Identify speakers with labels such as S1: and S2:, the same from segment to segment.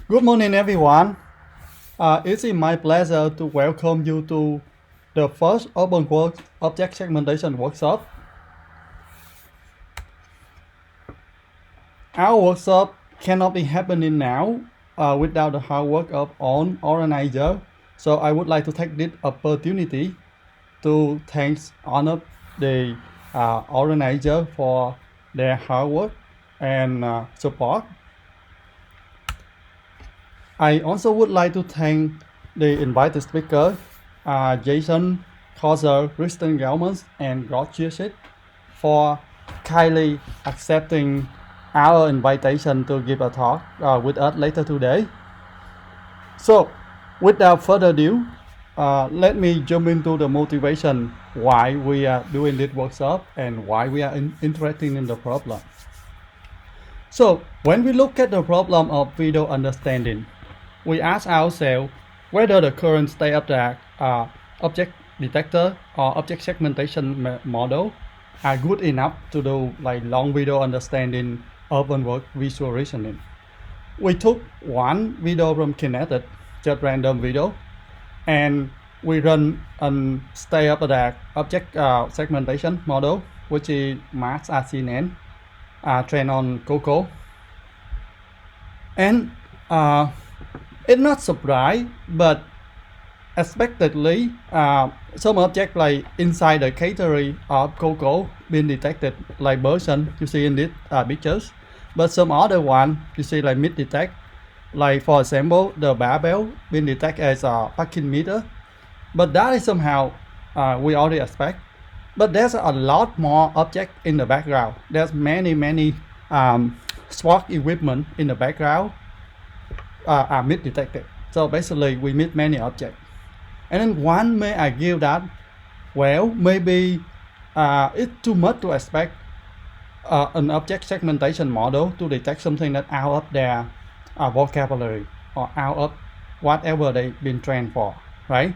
S1: Good morning, everyone. It is my pleasure to welcome you to the first Open Work Object Segmentation Workshop. Our workshop cannot be happening now without the hard work of all organizers. So I would like to take this opportunity to honor the organizer for their hard work and support. I also would like to thank the invited speaker, Jason, Corso, Kristen Gelmans, and Roger for kindly accepting our invitation to give a talk with us later today. So, without further ado, let me jump into the motivation why we are doing this workshop and why we are interested in the problem. So, when we look at the problem of video understanding, we ask ourselves whether the current state of the object detector or object segmentation model are good enough to do like long video understanding open work visual reasoning. We took one video from Kinetic, just random video, and we run a state of the object segmentation model, which is mass CNN, trained on Corso. And it's not surprise, but expectedly, some objects like inside the category of Corso being detected like person you see in these pictures, but some other one you see like mid detect, like for example the barbell being detected as a parking meter, but that is somehow we already expect. But there's a lot more objects in the background. There's many SWOT equipment in the background are mid detected. So basically we meet many objects. And then one may argue that, well, maybe it's too much to expect an object segmentation model to detect something that out of their vocabulary or out of whatever they've been trained for, right?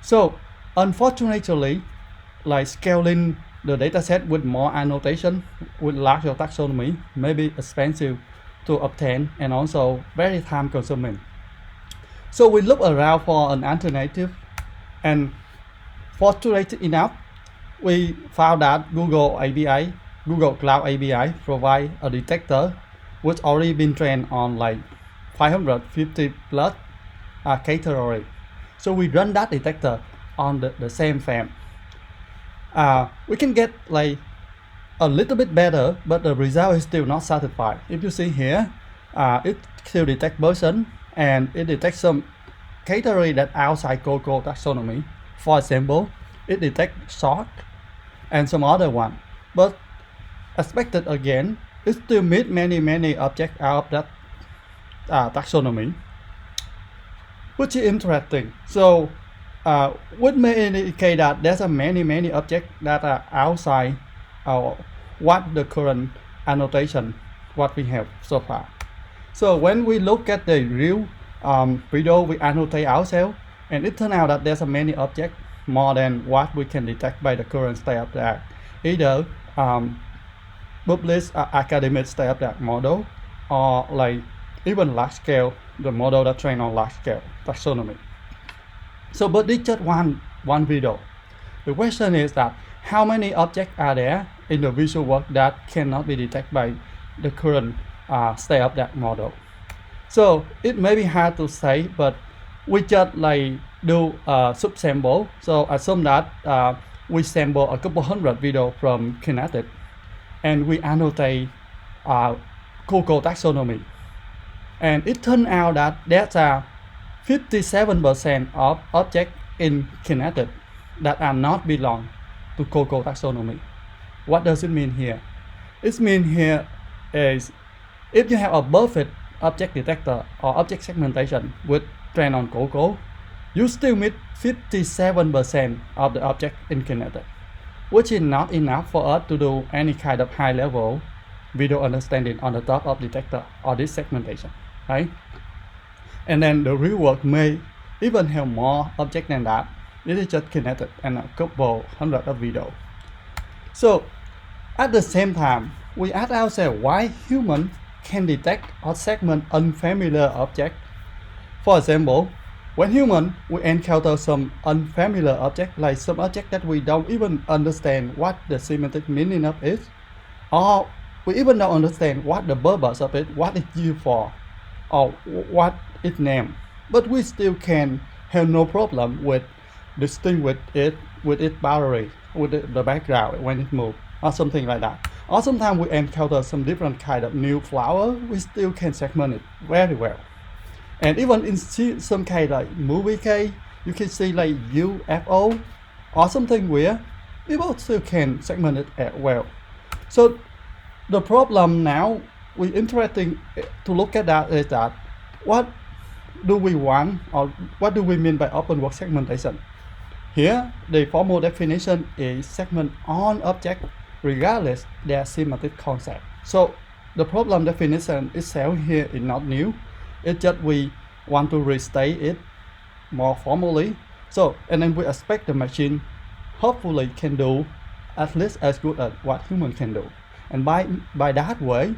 S1: So unfortunately, like scaling the dataset with more annotation, with larger taxonomy, may be expensive to obtain and also very time consuming. So we look around for an alternative, and fortunately enough, we found that Google Cloud API provide a detector which already been trained on like 550 plus category. So we run that detector on the same frame. We can get like a little bit better, but the result is still not satisfied. If you see here, it still detects person and it detects some category that outside Corso taxonomy. For example, it detects short and some other one. But expected again, it still meet many objects out of that taxonomy, which is interesting. So what may indicate that there's a many objects that are outside what the current annotation what we have so far. So when we look at the real video, we annotate ourselves, and it turns out that there's a many objects more than what we can detect by the current state of the art, either published academic state of the art model or like even large scale, the model that trained on large scale taxonomy. So but it's just one video. The question is that how many objects are there in the visual work that cannot be detected by the current state of that model? So it may be hard to say, but we just like do a subsample. So assume that we sample a couple hundred videos from Kinetic, and we annotate Corso taxonomy, and it turned out that there's a 57% of objects in Kinetic that are not belong to Corso taxonomy. What does it mean here? It means here is if you have a perfect object detector or object segmentation with trained on Corso, you still meet 57% of the object in Kinetic, which is not enough for us to do any kind of high level video understanding on the top of detector or this segmentation, right? And then the real work may even have more objects than that. This is just Kinetic and a couple hundred of videos. So at the same time, we ask ourselves why humans can detect or segment unfamiliar objects. For example, when human, we encounter some unfamiliar object, like some object that we don't even understand what the semantic meaning of it, or we even don't understand what the purpose of it, what it's used for, or what its name. But we still can have no problem with distinguish it with its boundary, with the background when it moves, or something like that. Or sometimes we encounter some different kind of new flower, we still can segment it very well. And even in some kind like movie case, you can see like UFO or something weird, people still can segment it as well. So the problem now we interesting to look at that is that what do we want or what do we mean by open work segmentation? Here, the formal definition is segment on object regardless their semantic concept. So the problem definition itself here is not new. It's just we want to restate it more formally. So, and then we expect the machine hopefully can do at least as good as what human can do. And by that way,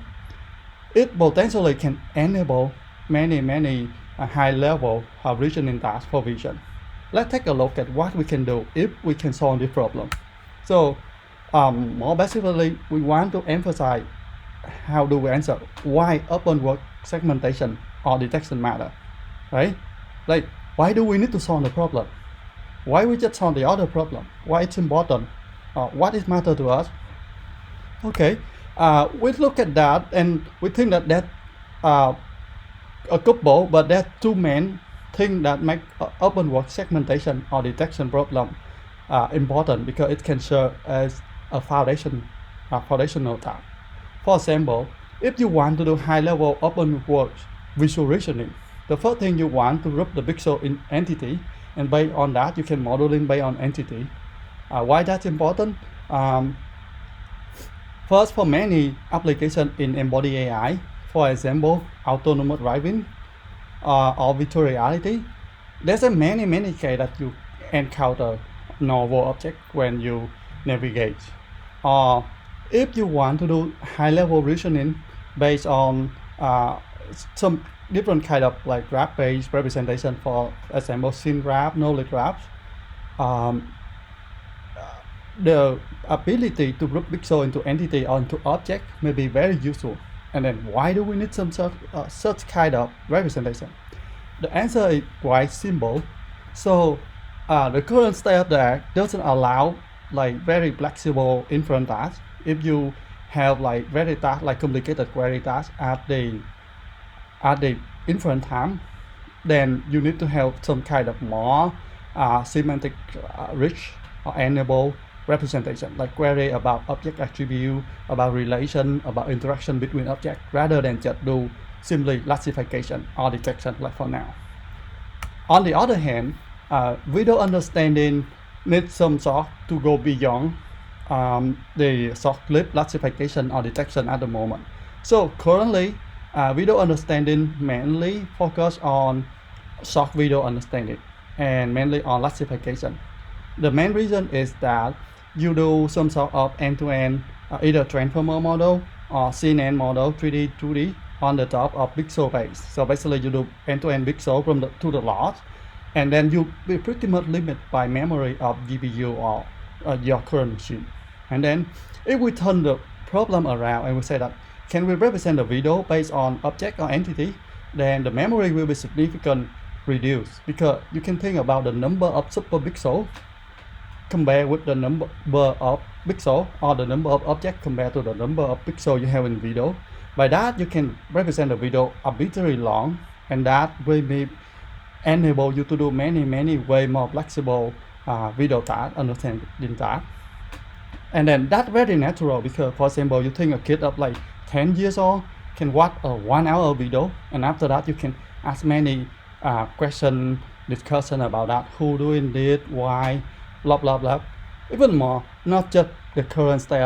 S1: it potentially can enable many high level reasoning tasks for vision. Let's take a look at what we can do if we can solve this problem. So more basically, we want to emphasize how do we answer why open work segmentation or detection matter, right? Like, why do we need to solve the problem? Why we just solve the other problem? Why it's important? What is matter to us? Okay, we look at that and we think that a couple, but there are two main things that make open work segmentation or detection problem important because it can serve as a foundational task. For example, if you want to do high-level open work visual reasoning, the first thing you want to group the pixel in entity, and based on that you can modeling based on entity. Why that's important? First, for many applications in embodied AI, for example, autonomous driving or virtual reality, there's a many cases that you encounter novel objects when you navigate. Or if you want to do high-level reasoning based on some different kind of like graph-based representation, for example, scene graph, knowledge graphs, the ability to group pixel into entity or into object may be very useful. And then why do we need some such kind of representation? The answer is quite simple. So the current state of the art doesn't allow like very flexible inference tasks. If you have like very task like complicated query tasks at the inference time, then you need to have some kind of more semantic rich or enable representation, like query about object attribute, about relation, about interaction between objects, rather than just do simply classification or detection like for now. On the other hand, video understanding needs some sort to go beyond the short clip classification or detection at the moment. So currently, video understanding mainly focus on short video understanding and mainly on classification. The main reason is that you do some sort of end-to-end either transformer model or CNN model 3D 2D on the top of pixel base. So basically you do end-to-end pixel from to the loss, and then you be pretty much limited by memory of GPU or your current machine. And then if we turn the problem around and we say that can we represent the video based on object or entity, then the memory will be significantly reduced, because you can think about the number of super pixels compared with the number of pixels, or the number of objects compared to the number of pixels you have in video. By that you can represent the video arbitrarily long, and that will be enable you to do many way more flexible video tasks, understanding tasks. And then that's very natural, because for example you think a kid of like 10 years old can watch a 1 hour video, and after that you can ask many question discussion about that, who doing this, why, blah. Even more, not just the current state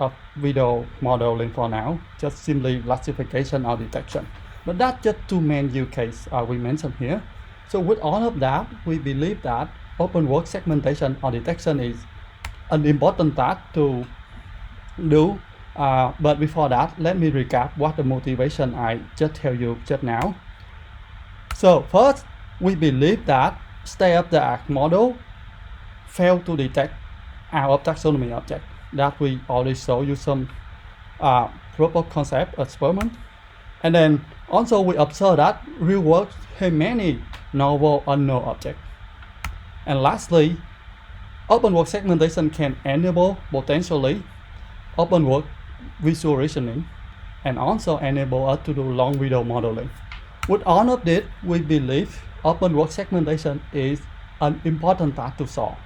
S1: of video modeling for now, just simply classification or detection. But that's just two main use cases we mentioned here. So with all of that, we believe that open work segmentation or detection is an important task to do But before that, let me recap what the motivation I just tell you just now. So first, we believe that state-of-the-art model failed to detect out of taxonomy object that we already show you some proof of concept experiment. And then also we observe that real world have many novel unknown objects. And lastly, open work segmentation can enable potentially open work visual reasoning and also enable us to do long video modeling. With all of this, we believe open work segmentation is an important task to solve.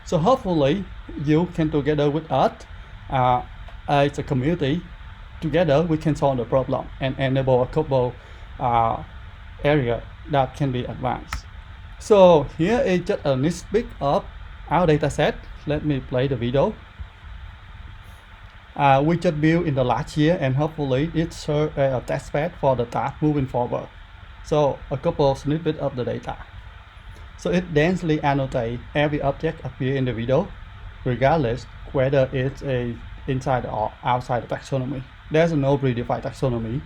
S1: So hopefully you can together with us as a community, together we can solve the problem and enable a couple area that can be advanced. So here is just a sneak of our data set. Let me play the video. We just built in the last year and hopefully it serves as a test bed for the task moving forward. So a couple of snippets of the data. So it densely annotates every object appear in the video, regardless whether it's inside or outside the taxonomy. There's no predefined taxonomy.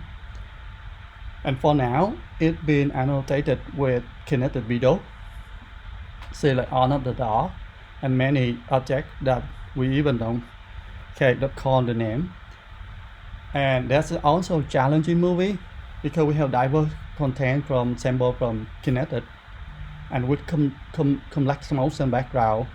S1: And for now, it's been annotated with kinetic video, select all of the dots, and many objects that we even don't call the name. And that's also a challenging movie because we have diverse content from sample from kinetic and with complex motion background.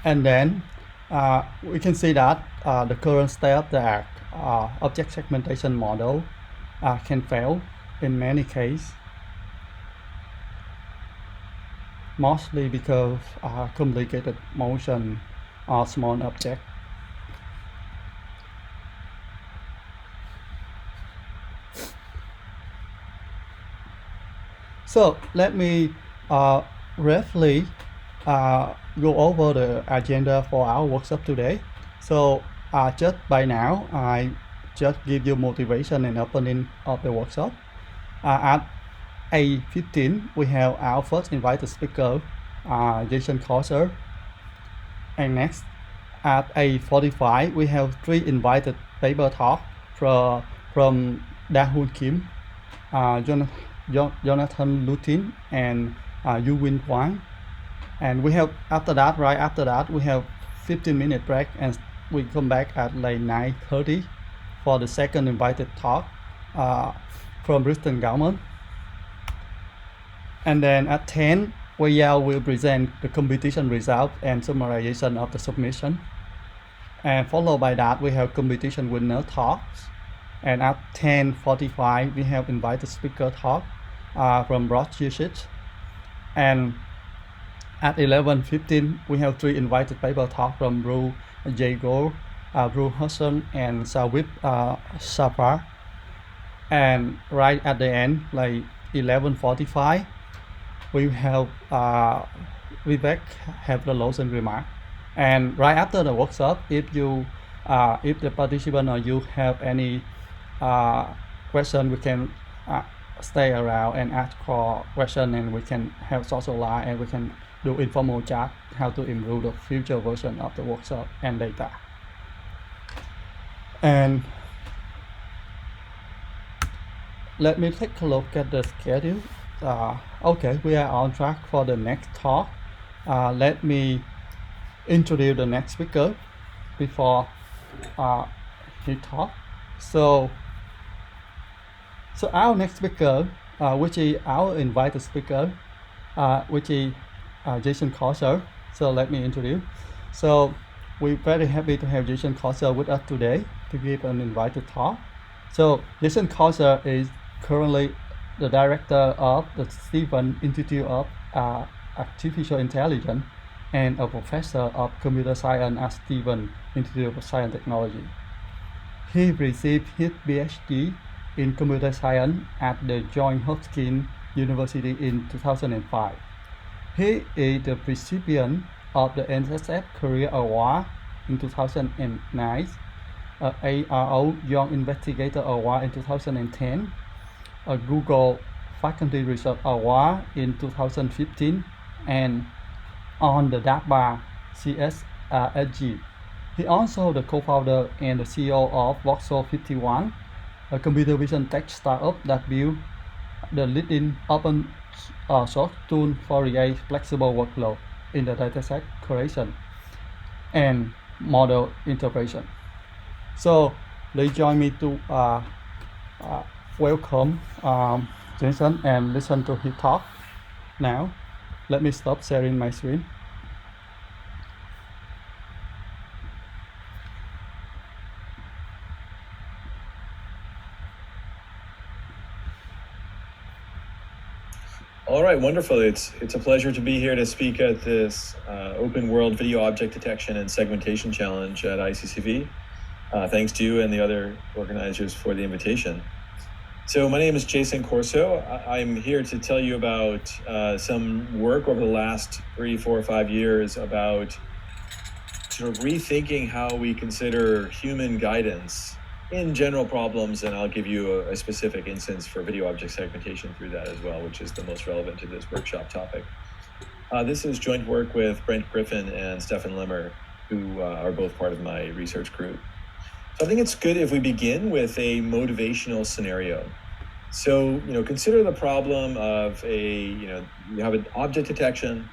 S1: And then we can see that the current state of the art object segmentation model can fail in many cases, mostly because complicated motion or small object. So let me briefly go over the agenda for our workshop today. So just by now, I just give you motivation and opening of the workshop. At 8:15, we have our first invited speaker, Jason Corso. And next, at 8:45, we have 3 invited paper talk from Dahun Kim, Jonathan Luiten, and Yuqing Wang. And we have right after that, we have 15-minute break and we come back at like 9:30 for the second invited talk from Bristol government. And then at 10, we will present the competition result and summarization of the submission. And followed by that, we have competition winner talks. And at 10:45, we have invited speaker talk from Rochester. And at 11:15, we have 3 invited paper talk from Ru Jago, Ru Hudson, and Sawip Safar. And right at the end, like 11:45, we have Vivek have the closing remark. And right after the workshop, if the participant or you have any question, we can stay around and ask for question, and we can have social live and we can do informal chat how to improve the future version of the workshop and data. And let me take a look at the schedule. Okay, we are on track for the next talk. Let me introduce the next speaker before he talks. So our next speaker, which is our invited speaker, which is Jason Corso. So let me introduce. So we're very happy to have Jason Corso with us today to give an invited talk. So Jason Corso is currently the director of the Stephen Institute of Artificial Intelligence and a professor of computer science at Stephen Institute of Science and Technology. He received his PhD in computer science at the Johns Hopkins University in 2005. He is the recipient of the NSF Career Award in 2009, ARO Young Investigator Award in 2010, a Google Faculty Research Award in 2015 and on the DARPA CSRSG. He also the co-founder and the CEO of Corso'51, a computer vision tech startup that built the leading open source tool for AI flexible workflow in the dataset creation and model interpretation. So they join me to welcome Jason and listen to his talk. Now, let me stop sharing my screen.
S2: All right, wonderful. It's a pleasure to be here to speak at this Open World Video Object Detection and Segmentation Challenge at ICCV. Thanks to you and the other organizers for the invitation. So my name is Jason Corso. I'm here to tell you about some work over the last 3, 4, 5 years about sort of rethinking how we consider human guidance in general problems, and I'll give you a specific instance for video object segmentation through that as well, which is the most relevant to this workshop topic. This is joint work with Brent Griffin and Stefan Lemmer, who are both part of my research group. So I think it's good if we begin with a motivational scenario. So, consider the problem of you have an object detection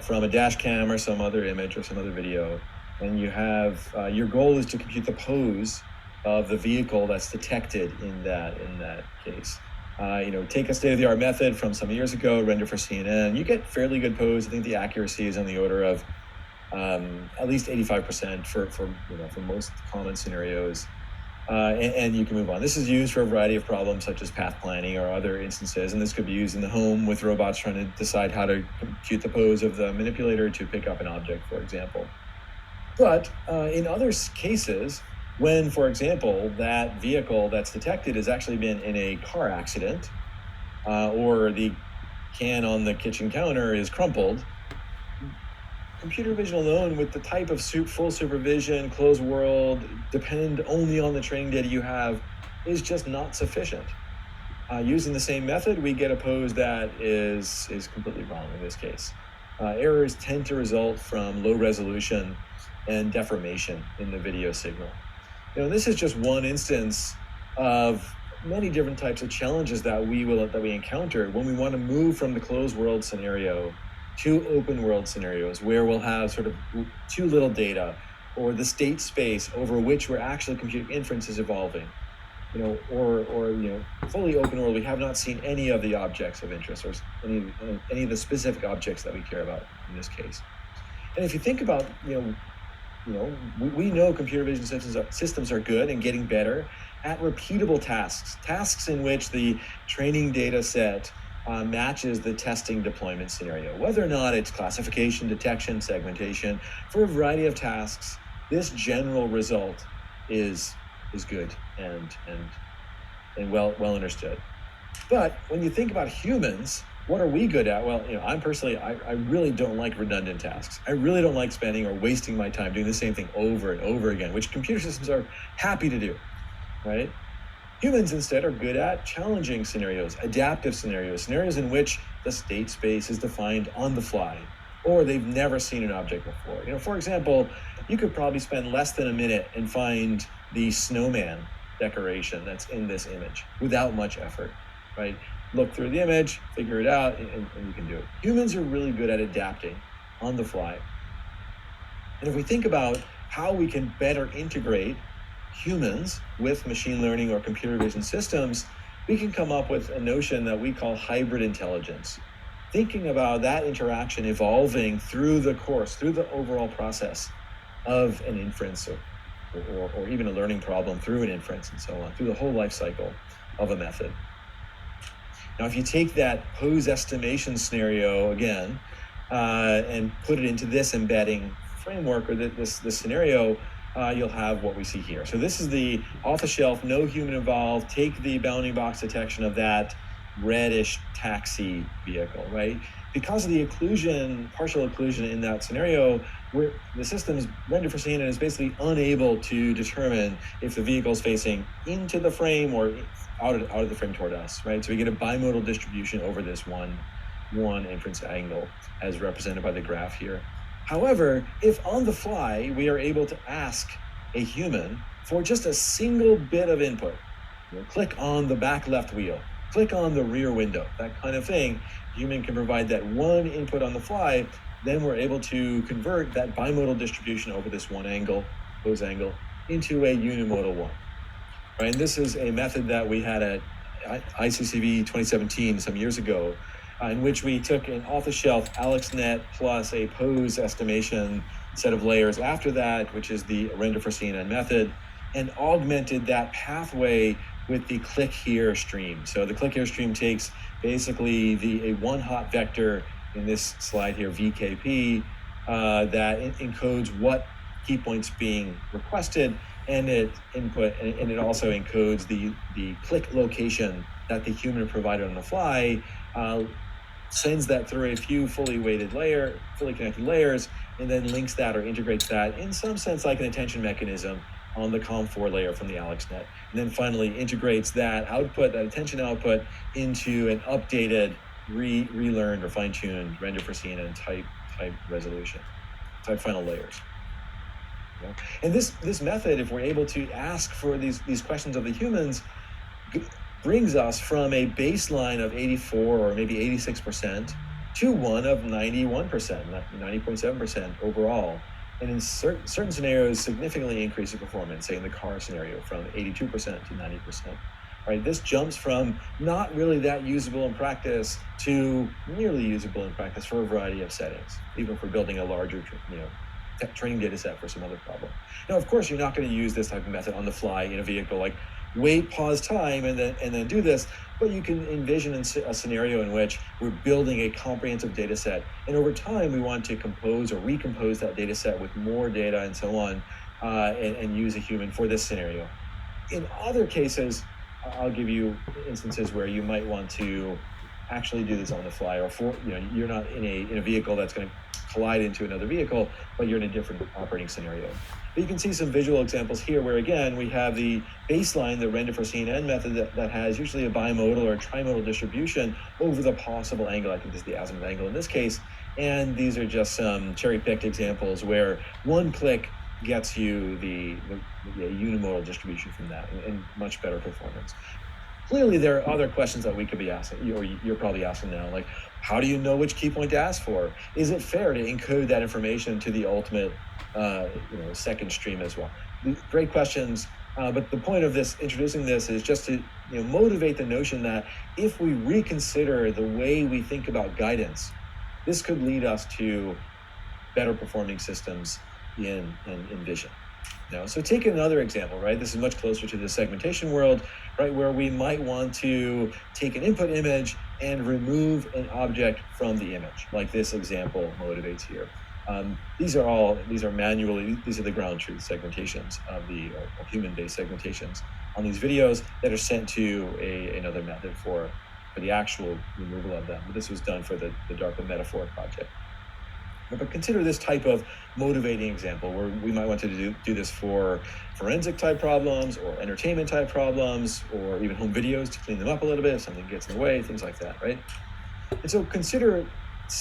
S2: from a dash cam or some other image or some other video, and you have, your goal is to compute the pose of the vehicle that's detected in that case. Take a state-of-the-art method from some years ago, render for CNN, you get fairly good pose. I think the accuracy is on the order of at least 85% for most common scenarios, and you can move on. This is used for a variety of problems such as path planning or other instances, and this could be used in the home with robots trying to decide how to compute the pose of the manipulator to pick up an object, for example. But in other cases, when, for example, that vehicle that's detected has actually been in a car accident, or the can on the kitchen counter is crumpled, computer vision alone with the type of full supervision, closed world, depend only on the training data you have, is just not sufficient. Using the same method, we get a pose that is completely wrong in this case. Errors tend to result from low resolution and deformation in the video signal. This is just one instance of many different types of challenges that we encounter when we want to move from the closed world scenario to open world scenarios, where we'll have sort of too little data, or the state space over which we're actually computing inference is evolving. Or fully open world, we have not seen any of the objects of interest or any of the specific objects that we care about in this case. And if you think about, we know computer vision systems are good and getting better at repeatable tasks in which the training data set matches the testing deployment scenario. Whether or not it's classification, detection, segmentation, for a variety of tasks, this general result is good and well understood. But when you think about humans, what are we good at? Well, I'm personally, I really don't like redundant tasks. I really don't like spending or wasting my time doing the same thing over and over again, which computer systems are happy to do, right? Humans instead are good at challenging scenarios, adaptive scenarios in which the state space is defined on the fly, or they've never seen an object before. For example, you could probably spend less than a minute and find the snowman decoration that's in this image without much effort, right? Look through the image, figure it out, and you can do it. Humans are really good at adapting on the fly. And if we think about how we can better integrate humans with machine learning or computer vision systems, we can come up with a notion that we call hybrid intelligence. Thinking about that interaction evolving through the course, through the overall process of an inference or even a learning problem through an inference and so on, through the whole life cycle of a method. Now, if you take that pose estimation scenario again and put it into this embedding framework or this scenario, you'll have what we see here. So this is the off-the-shelf, no human involved, take the bounding box detection of that reddish taxi vehicle, right? Because of the occlusion, partial occlusion in that scenario, where the system's render for CNN is basically unable to determine if the vehicle is facing into the frame or out of the frame toward us, right? So we get a bimodal distribution over this one inference angle as represented by the graph here. However, if on the fly, we are able to ask a human for just a single bit of input, click on the back left wheel, click on the rear window, that kind of thing, human can provide that one input on the fly, then we're able to convert that bimodal distribution over this one angle, pose angle, into a unimodal one. Right? And this is a method that we had at ICCV 2017 some years ago, in which we took an off-the-shelf AlexNet plus a pose estimation set of layers after that, which is the render for CNN method, and augmented that pathway with the click here stream. So the click here stream takes basically a one hot vector in this slide here, VKP, that encodes what key points being requested, and it also encodes the click location that the human provided on the fly, sends that through a few fully connected layers, and then links that or integrates that in some sense like an attention mechanism on the COM4 layer from the AlexNet. And then finally integrates that output, that attention output, into an updated, relearned or fine-tuned render for CNN type resolution, type final layers. And this method, if we're able to ask for these questions of the humans, brings us from a baseline of 84 or maybe 86% to one of 91%, 90.7% overall. And in certain scenarios, significantly increases performance, say in the car scenario, from 82% to 90%. Right? This jumps from not really that usable in practice to nearly usable in practice for a variety of settings, even if we're building a larger, training data set for some other problem. Now, of course, you're not going to use this type of method on the fly in a vehicle, like wait, pause time, and then do this. But you can envision a scenario in which we're building a comprehensive data set, and over time we want to compose or recompose that data set with more data and so on, and use a human for this scenario. In other cases, I'll give you instances where you might want to actually do this on the fly, or you're not in a vehicle that's going to collide into another vehicle, but you're in a different operating scenario. But you can see some visual examples here where, again, we have the baseline, the render for CNN method that has usually a bimodal or a trimodal distribution over the possible angle. I think this is the azimuth angle in this case. And these are just some cherry-picked examples where one click gets you the unimodal distribution from that and much better performance. Clearly, there are other questions that we could be asking, or you're probably asking now, like, how do you know which key point to ask for? Is it fair to encode that information to the ultimate, second stream as well? Great questions, but the point of introducing this is just to motivate the notion that if we reconsider the way we think about guidance, this could lead us to better performing systems in vision. So take another example, right? This is much closer to the segmentation world, right? Where we might want to take an input image and remove an object from the image, like this example motivates here. These are the ground truth segmentations of the human-based segmentations on these videos that are sent to another method for the actual removal of them. But this was done for the DARPA Metaphor project. But consider this type of motivating example where we might want to do this for forensic type problems or entertainment type problems, or even home videos to clean them up a little bit if something gets in the way, things like that, right? And so consider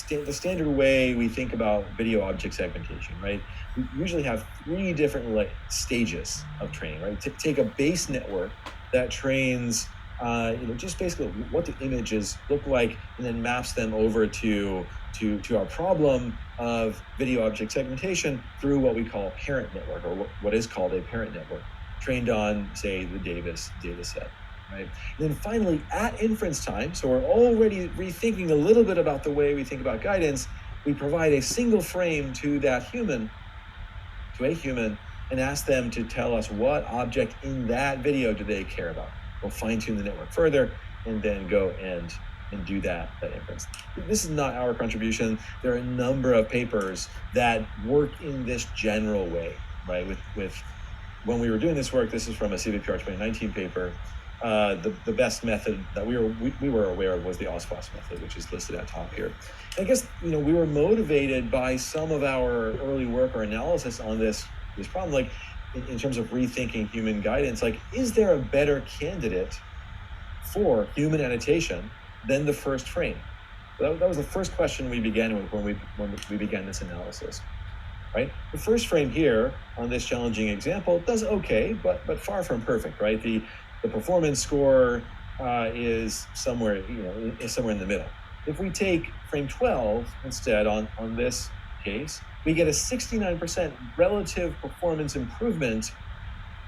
S2: the standard way we think about video object segmentation, right? We usually have three different stages of training, right? Take a base network that trains just basically what the images look like, and then maps them over to our problem of video object segmentation through what we call parent network, or what is called a parent network, trained on, say, the Davis data set, right? And then finally, at inference time, so we're already rethinking a little bit about the way we think about guidance, we provide a single frame to a human, and ask them to tell us what object in that video do they care about. We'll fine-tune the network further and then go and do that inference. This is not our contribution. There are a number of papers that work in this general way, right? With when we were doing this work, this is from a CVPR 2019 paper, the best method that we were aware of was the OSPOS method, which is listed at top here. And I guess we were motivated by some of our early work or analysis on this problem, like in terms of rethinking human guidance. Like, is there a better candidate for human annotation than the first frame? That was the first question we began with when we began this analysis. Right? The first frame here on this challenging example does okay, but far from perfect, right? The performance score is somewhere, is somewhere in the middle. If we take frame 12 instead on this case, we get a 69% relative performance improvement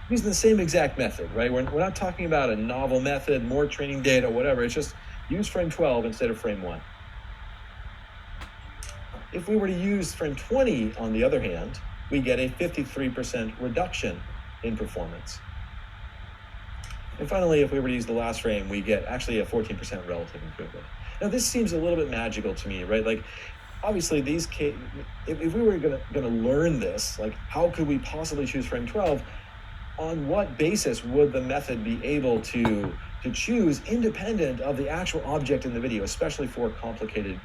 S2: using the same exact method, right? We're not talking about a novel method, more training data, whatever. It's just use frame 12 instead of frame 1. If we were to use frame 20, on the other hand, we get a 53% reduction in performance. And finally, if we were to use the last frame, we get actually a 14% relative improvement. Now, this seems a little bit magical to me, right? Like, obviously, if we were gonna learn this, like, how could we possibly choose frame 12? On what basis would the method be able to choose independent of the actual object in the video, especially for complicated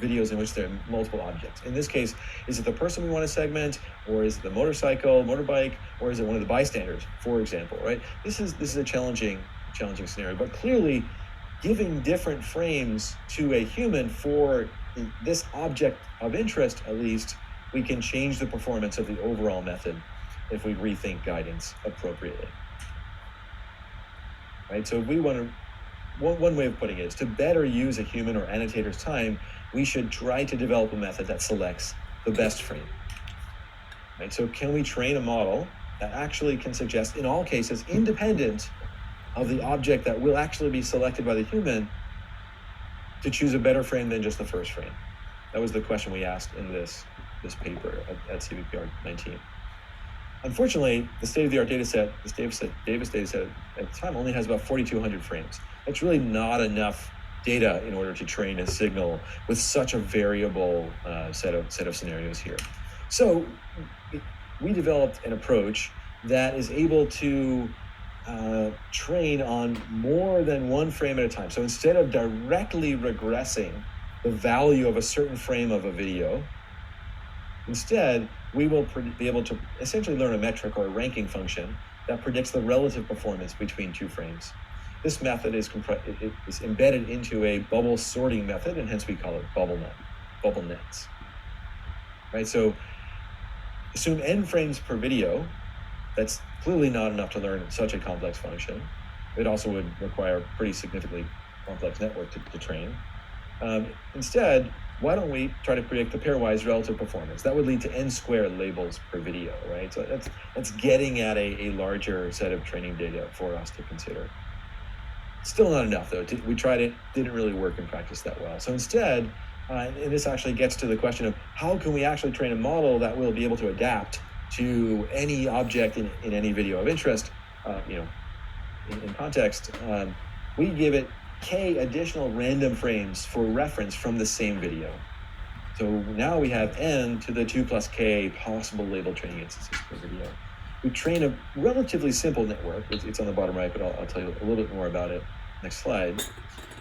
S2: videos in which there are multiple objects? In this case, is it the person we want to segment, or is it the motorcycle, motorbike, or is it one of the bystanders, for example, right? This is a challenging scenario, but clearly giving different frames to a human for this object of interest, at least, we can change the performance of the overall method if we rethink guidance appropriately. Right? So if we want to, one way of putting it is to better use a human or annotator's time, we should try to develop a method that selects the best frame. Right? So can we train a model that actually can suggest, in all cases, independent of the object that will actually be selected by the human, to choose a better frame than just the first frame? That was the question we asked in this paper at CVPR'19. Unfortunately, the state-of-the-art data set, this Davis data set at the time, only has about 4,200 frames. That's really not enough data in order to train a signal with such a variable set of scenarios here. So we developed an approach that is able to train on more than one frame at a time. So instead of directly regressing the value of a certain frame of a video, instead, we will be able to essentially learn a metric or a ranking function that predicts the relative performance between two frames. This method is embedded into a bubble sorting method, and hence we call it bubble nets. Right? So assume n frames per video. That's clearly not enough to learn such a complex function. It also would require a pretty significantly complex network to train. Instead, why don't we try to predict the pairwise relative performance? That would lead to n squared labels per video, right? So that's getting at a larger set of training data for us to consider. Still not enough, though. We tried it, didn't really work in practice that well. So instead, and this actually gets to the question of how can we actually train a model that will be able to adapt to any object in any video of interest, in context. We give it k additional random frames for reference from the same video. So now we have n to the 2 plus k possible label training instances per video. We train a relatively simple network. It's on the bottom right, but I'll tell you a little bit more about it next slide.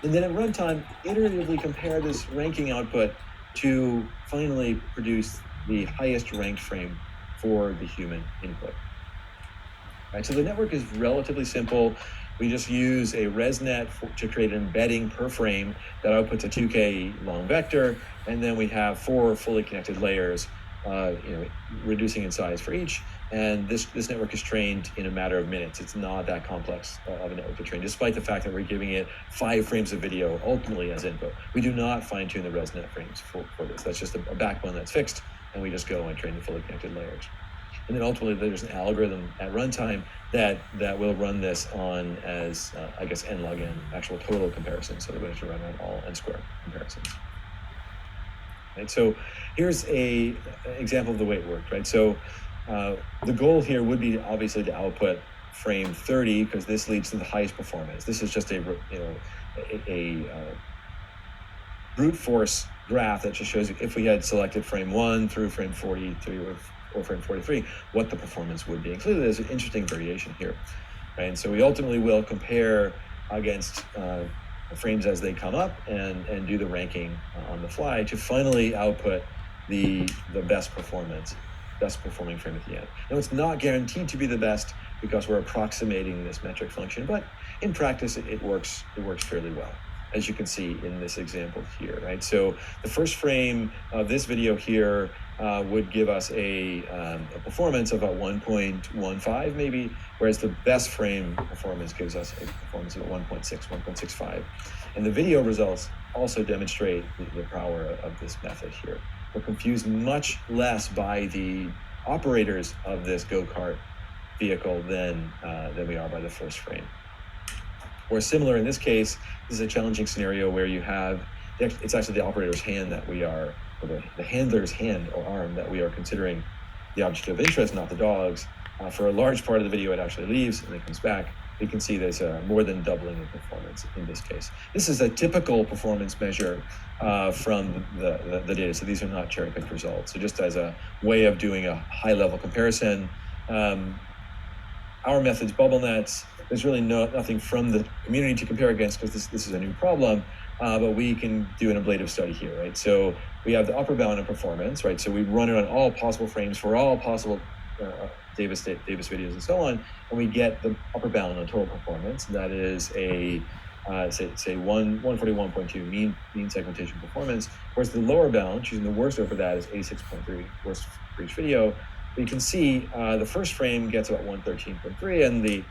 S2: And then at runtime, iteratively compare this ranking output to finally produce the highest ranked frame for the human input. Right, so the network is relatively simple. We just use a ResNet to create an embedding per frame that outputs a 2K long vector, and then we have 4 fully connected layers, reducing in size for each. And this network is trained in a matter of minutes. It's not that complex of a network to train, despite the fact that we're giving it 5 frames of video ultimately as input. We do not fine-tune the ResNet frames for this. That's just a backbone that's fixed, and we just go and train the fully connected layers. And then ultimately, there's an algorithm at runtime that will run this on as, n log n, actual total comparison. So that we have to run on all n squared comparisons. Right? So here's an example of the way it worked. Right? So the goal here would be obviously to output frame 30, because this leads to the highest performance. This is just a brute force graph that just shows you if we had selected frame 1 through frame 43 or frame 43, what the performance would be. And clearly there's an interesting variation here. right? And so we ultimately will compare against frames as they come up and do the ranking on the fly to finally output the best performing frame at the end. Now, it's not guaranteed to be the best because we're approximating this metric function, but in practice it works fairly well, as you can see in this example here, right? So the first frame of this video here would give us a performance of about 1.15 maybe, whereas the best frame performance gives us a performance of 1.6, 1.65. And the video results also demonstrate the power of this method here. We're confused much less by the operators of this go-kart vehicle than we are by the first frame. Or similar in this case, this is a challenging scenario where you have, it's actually the operator's hand that we are, or the handler's hand or arm that we are considering the object of interest, not the dog's. For a large part of the video, it actually leaves and it comes back. You can see there's more than doubling of performance in this case. This is a typical performance measure from the data, so these are not cherry-picked results. So just as a way of doing a high-level comparison, our method's bubble nets. There's really nothing from the community to compare against because this is a new problem, but we can do an ablative study here, right? So we have the upper bound of performance, right? So we run it on all possible frames for all possible Davis videos and so on, and we get the upper bound on total performance. That is a say 141.2 mean segmentation performance, whereas the lower bound, choosing the worst over that, is 86.3, worst for each video. But you can see the first frame gets about 113.3, and the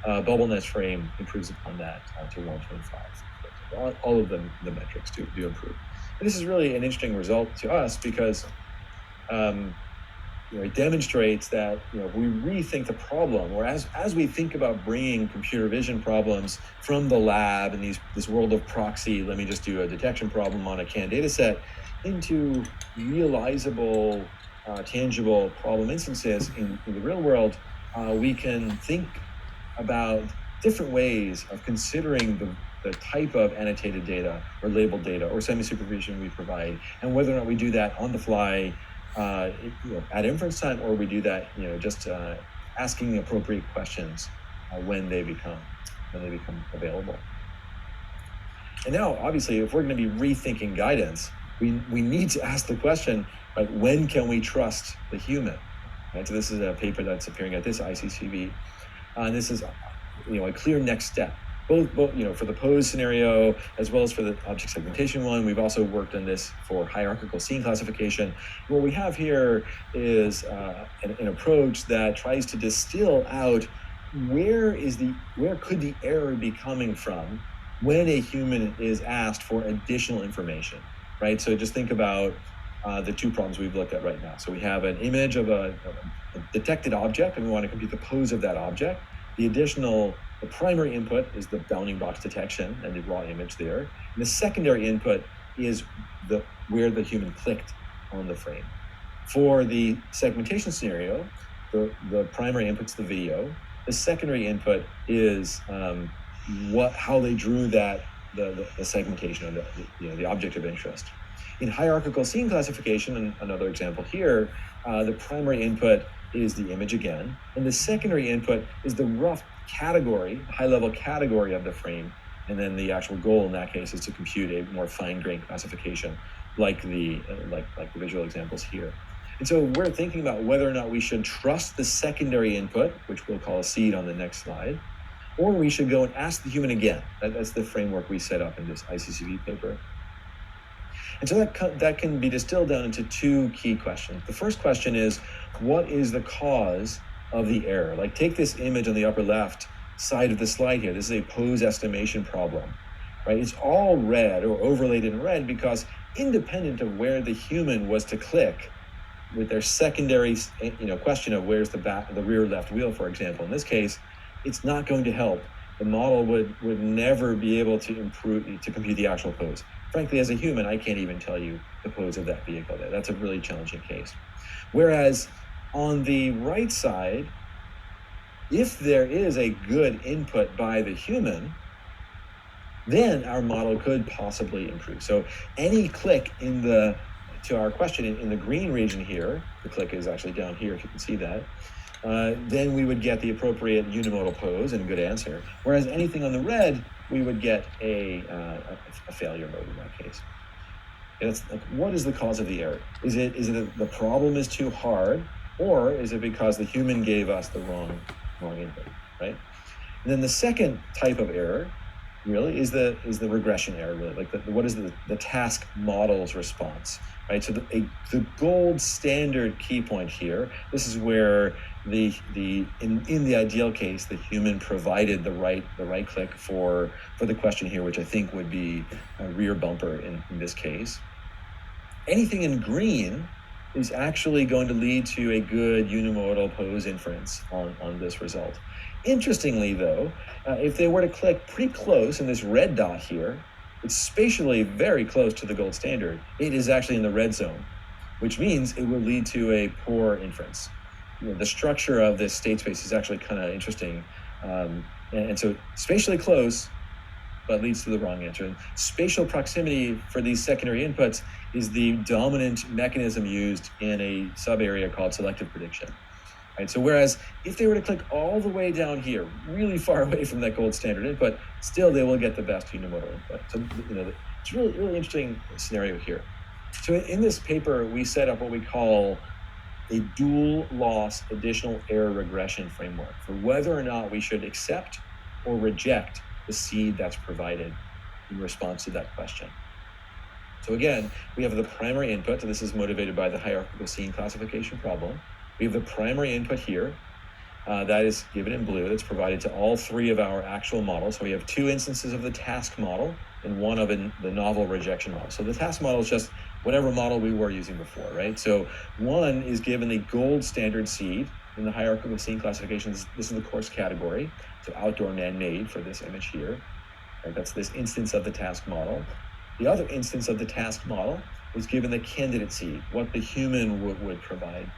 S2: bubble nest frame improves upon that to 125. All of the metrics do improve. And this is really an interesting result to us because it demonstrates that if we rethink the problem, or as we think about bringing computer vision problems from the lab and this world of proxy, let me just do a detection problem on a canned data set, into realizable, tangible problem instances in the real world, we can think about different ways of considering the type of annotated data or labeled data or semi-supervision we provide, and whether or not we do that on the fly at inference time, or we do that just asking the appropriate questions when they become available. And now, obviously, if we're going to be rethinking guidance, we need to ask the question, right, when can we trust the human? Right? So this is a paper that's appearing at this ICCV, and this is a clear next step. Both for the pose scenario as well as for the object segmentation one. We've also worked on this for hierarchical scene classification. What we have here is an approach that tries to distill out where could the error be coming from when a human is asked for additional information, right? So just think about the two problems we've looked at right now. So we have an image of a detected object, and we want to compute the pose of that object. The primary input is the bounding box detection and the raw image there. And the secondary input is where the human clicked on the frame. For the segmentation scenario, the primary input's the video. The secondary input is how they drew the segmentation of the object of interest. In hierarchical scene classification, and another example here, the primary input is the image again, and the secondary input is the rough category, high-level category of the frame, and then the actual goal in that case is to compute a more fine-grained classification, like the visual examples here. And so we're thinking about whether or not we should trust the secondary input, which we'll call a seed on the next slide, or we should go and ask the human again. That's the framework we set up in this ICCV paper. And so that can be distilled down into two key questions. The first question is, what is the cause of the error? Like, take this image on the upper left side of the slide here. This is a pose estimation problem, right? It's all red or overlaid in red because independent of where the human was to click, with their secondary question of where's the rear left wheel, for example, in this case, it's not going to help. The model would never be able to compute the actual pose. Frankly, as a human, I can't even tell you the pose of that vehicle there. That's a really challenging case. Whereas on the right side, if there is a good input by the human, then our model could possibly improve. So any click to our question in the green region here, the click is actually down here if you can see that, then we would get the appropriate unimodal pose and a good answer. Whereas anything on the red, we would get a failure mode in that case. And it's like, what is the cause of the error? Is it the problem is too hard, or is it because the human gave us the wrong input, right? And then the second type of error really is the regression error, really, like what is the task model's response, right? So the gold standard key point here, this is where in the ideal case, the human provided the right click for the question here, which I think would be a rear bumper in this case. Anything in green is actually going to lead to a good unimodal pose inference on this result. Interestingly, though, if they were to click pretty close in this red dot here, it's spatially very close to the gold standard. It is actually in the red zone, which means it will lead to a poor inference. The structure of this state space is actually kind of interesting. And so spatially close, but leads to the wrong answer. And spatial proximity for these secondary inputs is the dominant mechanism used in a sub-area called selective prediction. Right? So whereas if they were to click all the way down here, really far away from that gold standard input, still they will get the best unimodal input. So it's really interesting scenario here. So in this paper, we set up what we call a dual loss additional error regression framework for whether or not we should accept or reject the seed that's provided in response to that question. So again, we have the primary input, so this is motivated by the hierarchical scene classification problem. We have the primary input here, that is given in blue, that's provided to all three of our actual models. So we have two instances of the task model and one of the novel rejection model. So the task model is just whatever model we were using before, right? So one is given the gold standard seed in the hierarchical scene classification. This is the coarse category, so outdoor man-made for this image here. Right? That's this instance of the task model. The other instance of the task model is given the candidate seed, what the human would provide.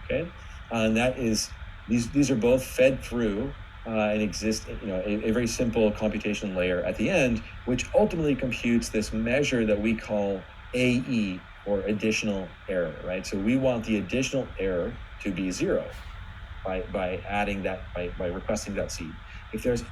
S2: Okay, and that is these are both fed through and exist, a very simple computation layer at the end, which ultimately computes this measure that we call AE, or additional error, right? So we want the additional error to be zero by adding that, by requesting that seed. If there's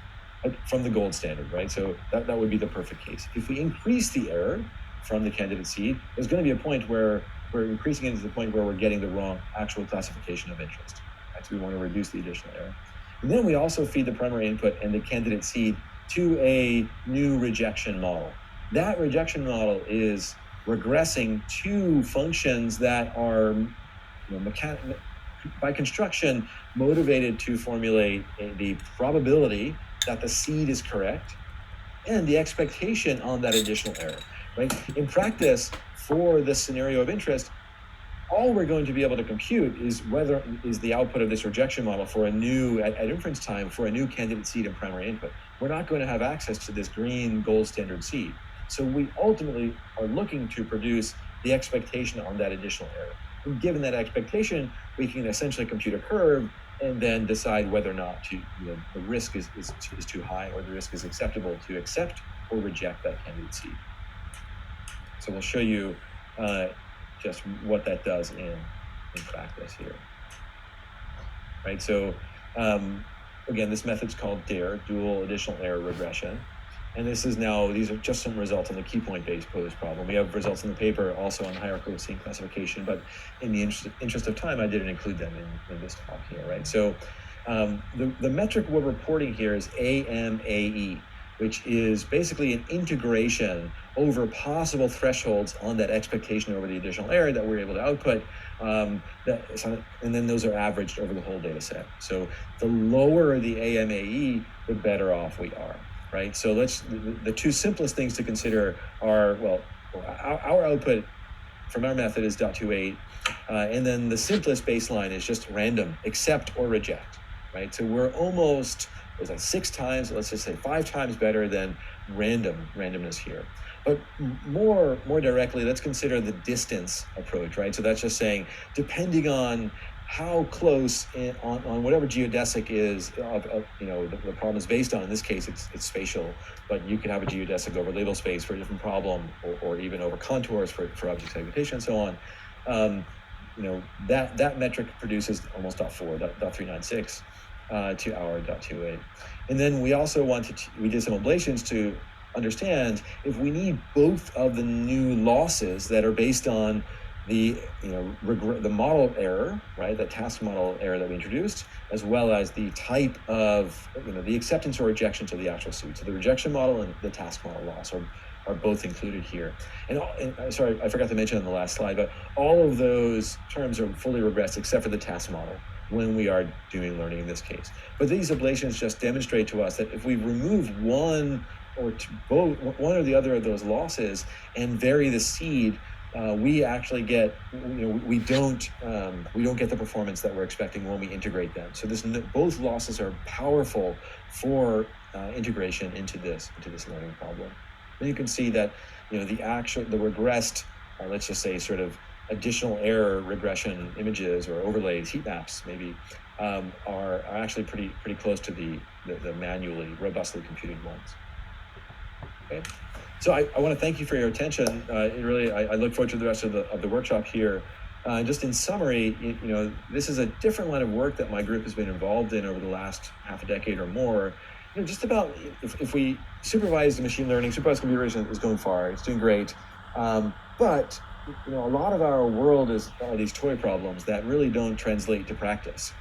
S2: from the gold standard, right? So that would be the perfect case. If we increase the error from the candidate seed, there's going to be a point where we're increasing it to the point where we're getting the wrong actual classification of interest. Right? So we want to reduce the additional error. And then we also feed the primary input and the candidate seed to a new rejection model. That rejection model is regressing two functions that are by construction motivated to formulate the probability that the seed is correct and the expectation on that additional error, right? In practice, for this scenario of interest, all we're going to be able to compute is whether is the output of this rejection model for a new, at inference time, for a new candidate seed and primary input. We're not going to have access to this green gold standard seed. So we ultimately are looking to produce the expectation on that additional error. And given that expectation, we can essentially compute a curve and then decide whether or not the risk is too high or the risk is acceptable to accept or reject that candidate seed. So we'll show you just what that does in practice here. Right, so again, this method's called DARE, dual additional error regression. And this is now, these are just some results on the key point-based pose problem. We have results in the paper also on hierarchical scene classification, but in the interest of time, I didn't include them in this talk here, right? So the metric we're reporting here is AMAE, which is basically an integration over possible thresholds on that expectation over the additional error that we're able to output, and then those are averaged over the whole data set. So the lower the AMAE, the better off we are. Right, so the two simplest things to consider are, well, our output from our method is .28, and then the simplest baseline is just random, accept or reject, right? So we're almost, it was like 6 times, let's just say 5 times better than randomness here. But more directly, let's consider the distance approach, right? So that's just saying, depending on how close on whatever geodesic is the problem is based on. In this case, it's spatial, but you can have a geodesic over label space for a different problem, or even over contours for object segmentation and so on. that metric produces almost .4, .396 to our .28. And then we also we did some ablations to understand if we need both of the new losses that are based on the the model error, right, the task model error that we introduced, as well as the type of the acceptance or rejections of the actual suit. So the rejection model and the task model loss are both included here. And sorry, I forgot to mention on the last slide, but all of those terms are fully regressed except for the task model when we are doing learning in this case. But these ablations just demonstrate to us that if we remove one or one or the other of those losses and vary the seed, we actually get, we don't get the performance that we're expecting when we integrate them. So both losses are powerful for integration into this learning problem. And you can see that, the regressed, let's just say sort of additional error regression images or overlays, heat maps maybe, are actually pretty close to the manually, robustly computed ones. Okay. So I want to thank you for your attention. I look forward to the rest of the workshop here. Just in summary, this is a different line of work that my group has been involved in over the last half a decade or more. Just about if we supervise the machine learning, supervised computer vision is going far. It's doing great, but a lot of our world are these toy problems that really don't translate to practice.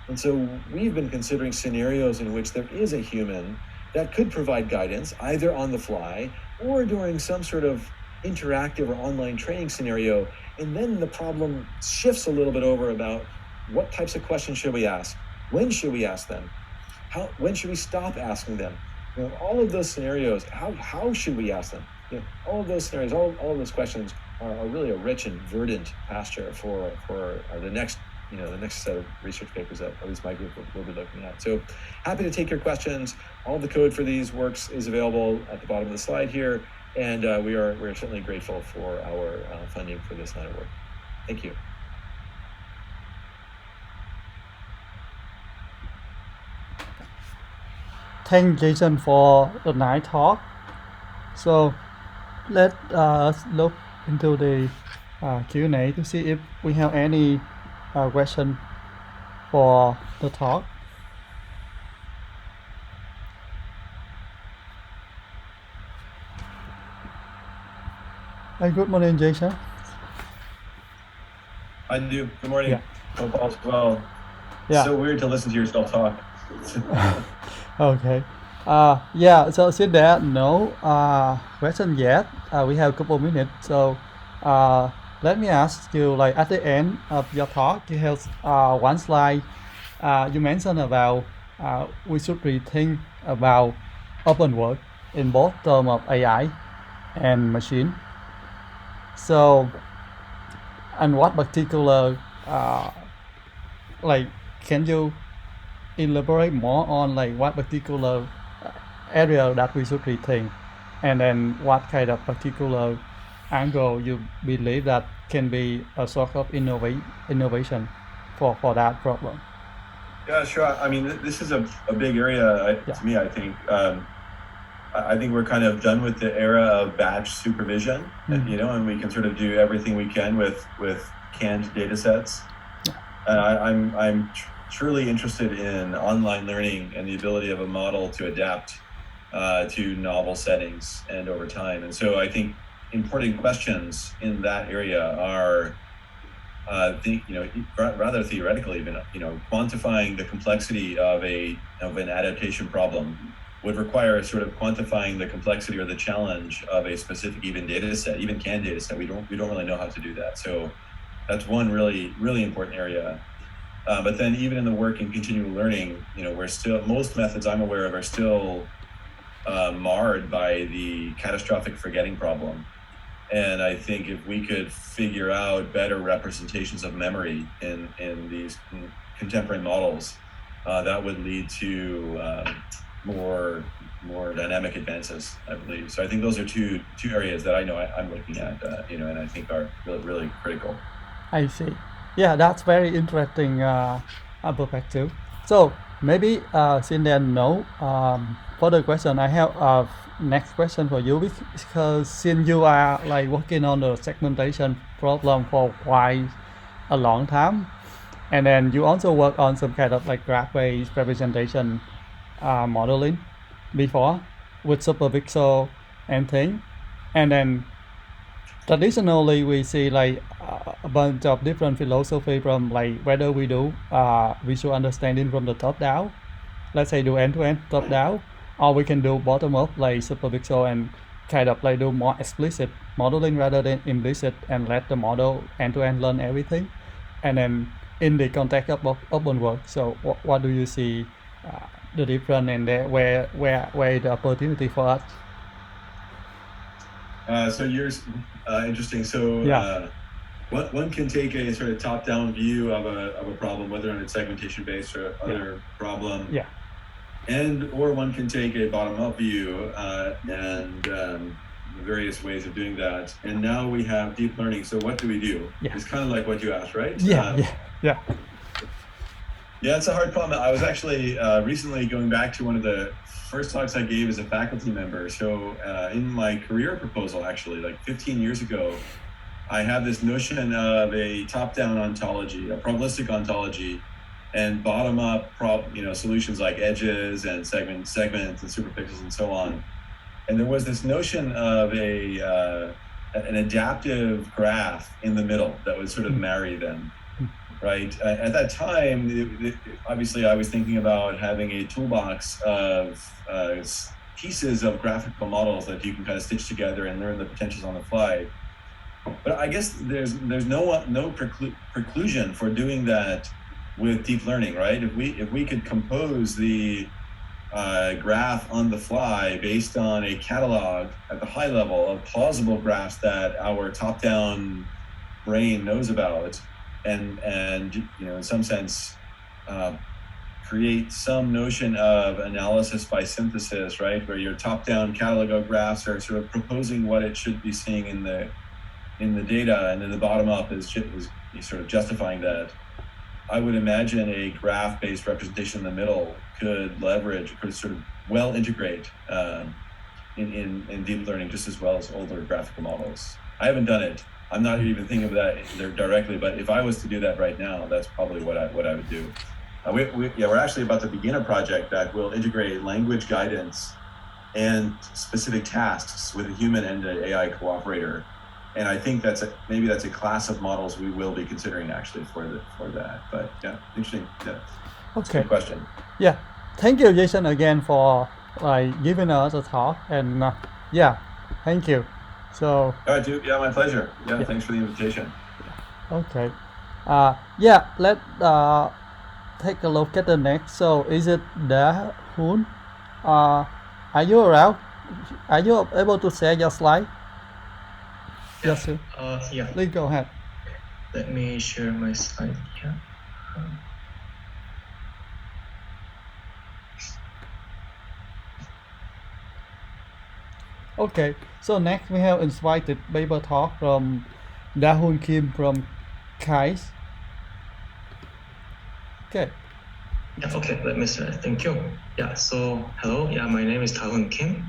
S2: And so we've been considering scenarios in which there is a human that could provide guidance either on the fly or during some sort of interactive or online training scenario. And then the problem shifts a little bit over about what types of questions should we ask? When should we ask them? When should we stop asking them? All of those scenarios, how should we ask them? All of those scenarios, all of those questions are really a rich and verdant pasture for the next set of research papers that at least my group will be looking at. So happy to take your questions. All the code for these works is available at the bottom of the slide here, and we're certainly grateful for our funding for this line of work. Thank you.
S1: Thank Jason for the nice talk. So let us look into the Q&A to see if we have any question for the talk. Good morning, Jason.
S2: I do. Good morning.
S1: Yeah.
S2: Hope all's well.
S1: Yeah.
S2: So weird to listen to yourself talk.
S1: Okay. So since there are no question yet, we have a couple minutes. So let me ask you, at the end of your talk, you have one slide. You mentioned about we should rethink about open work in both terms of AI and machine. So, and what particular, can you elaborate more on what particular area that we should rethink, and then what kind of particular angle you believe that can be a sort of innovation for that problem?
S2: Yeah, sure. I mean, this is a big area to me. I think we're kind of done with the era of batch supervision, and we can sort of do everything we can with canned data sets. I'm truly interested in online learning and the ability of a model to adapt to novel settings and over time. And so I think important questions in that area are, rather theoretical even, quantifying the complexity of an adaptation problem would require sort of quantifying the complexity or the challenge of a specific even data set, even canned data set. We don't really know how to do that. So that's one really, really important area. But then even in the work in continual learning, most methods I'm aware of are still marred by the catastrophic forgetting problem. And I think if we could figure out better representations of memory in these contemporary models, that would lead to more dynamic advances, I believe. So I think those are two areas that I know I'm looking at, and I think are really, really critical.
S1: I see. Yeah, that's very interesting perspective. So maybe since there are no further question, I have a next question for you, because since you are working on the segmentation problem for quite a long time. And then you also work on some kind of like graph-based representation modeling before with superpixel and thing. And then traditionally we see like a bunch of different philosophy from like whether we do visual understanding from the top down, let's say do end-to-end top down, or we can do bottom up like superpixel and kind of like do more explicit modeling rather than implicit and let the model end-to-end learn everything. And then in the context of open work, so what do you see the difference and where the opportunity for us?
S2: So yours, interesting. So
S1: Yeah.
S2: one can take a sort of top-down view of a problem, whether it's segmentation-based or other problem.
S1: Yeah.
S2: And or one can take a bottom-up view and various ways of doing that. And now we have deep learning. So what do we do?
S1: Yeah.
S2: It's kind of like what you asked, right?
S1: Yeah.
S2: Yeah, it's a hard problem. I was actually recently going back to one of the first talks I gave as a faculty member. So in my career proposal, actually, like 15 years ago, I have this notion of a top-down ontology, a probabilistic ontology, and bottom-up solutions like edges and segments and superpixels and so on. And there was this notion of an adaptive graph in the middle that would sort of marry them. Right. At that time, obviously, I was thinking about having a toolbox of pieces of graphical models that you can kind of stitch together and learn the potentials on the fly. But I guess there's no preclusion for doing that with deep learning, right? If we could compose the graph on the fly based on a catalog at the high level of plausible graphs that our top-down brain knows about. And in some sense, create some notion of analysis by synthesis, right? Where your top-down catalog of graphs are sort of proposing what it should be seeing in the data, and then the bottom-up is sort of justifying that. I would imagine a graph-based representation in the middle could sort of well integrate in deep learning just as well as older graphical models. I haven't done it. I'm not even thinking of that directly, but if I was to do that right now, that's probably what I would do. We're actually about to begin a project that will integrate language guidance and specific tasks with a human and an AI cooperator. And I think maybe that's a class of models we will be considering actually for that. But yeah, interesting. Yeah.
S1: Okay.
S2: Good question.
S1: Yeah. Thank you, Jason, again for giving us a talk. And thank you. So.
S2: All right, dude. Yeah, my pleasure. Yeah, thanks for the invitation.
S1: Okay. Let's take a look at the next. So is it Dahun? Are you around? Are you able to share your slide? Yes, sir.
S3: Yeah.
S1: Please go ahead.
S3: Let me share my slide here.
S1: Okay, so next we have invited paper talk from Dahun Kim from KAIS. Okay.
S3: Yeah, okay, let me start. Thank you. Yeah, so hello. Yeah, my name is Dahun Kim,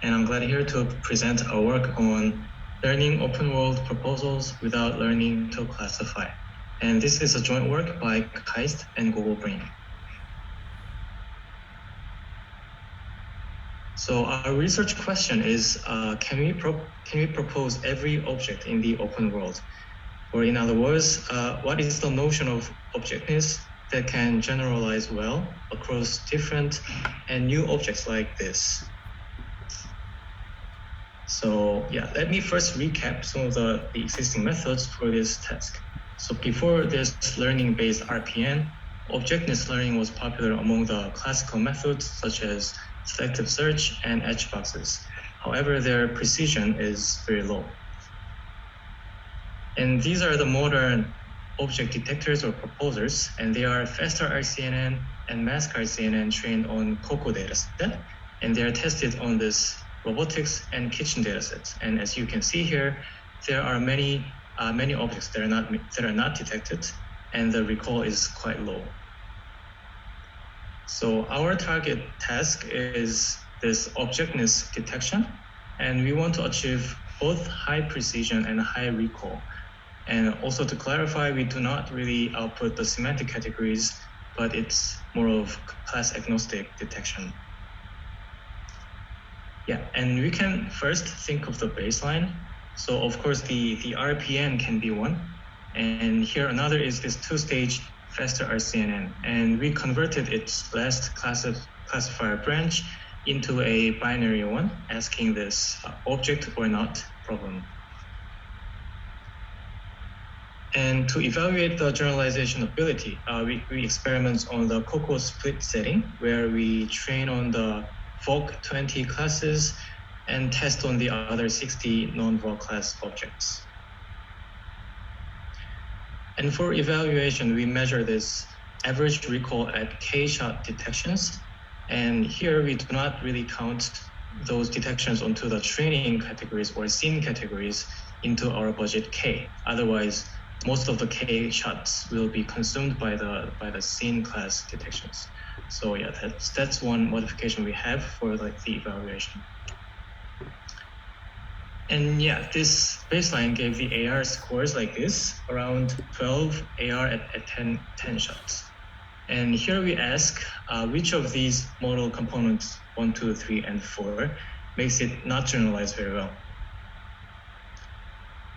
S3: and I'm glad here to present our work on learning open world proposals without learning to classify. And this is a joint work by KAIST and Google Brain. So our research question is, can we propose every object in the open world? Or in other words, what is the notion of objectness that can generalize well across different and new objects like this? So yeah, let me first recap some of the existing methods for this task. So before this learning-based RPN, objectness learning was popular among the classical methods such as selective search and edge boxes. However, their precision is very low. And these are the modern object detectors or proposers, and they are faster RCNN and mask RCNN trained on COCO dataset, and they are tested on this robotics and kitchen datasets. And as you can see here, there are many objects that are not detected, and the recall is quite low. So our target task is this objectness detection, and we want to achieve both high precision and high recall. And also to clarify, we do not really output the semantic categories, but it's more of class agnostic detection. Yeah, and we can first think of the baseline. So of course the RPN can be one. And here another is this two-stage faster RCNN. And we converted its last classifier branch into a binary one, asking this object or not problem. And to evaluate the generalization ability, we experiment on the COCO split setting, where we train on the VOC 20 classes and test on the other 60 non-VOC class objects. And for evaluation, we measure this average recall at K-shot detections. And here we do not really count those detections onto the training categories or scene categories into our budget K. Otherwise, most of the K shots will be consumed by the scene class detections. So yeah, that's one modification we have for the evaluation. And yeah, this baseline gave the AR scores like this, around 12 AR at 10 shots. And here we ask which of these model components 1, 2, 3, and 4 makes it not generalize very well.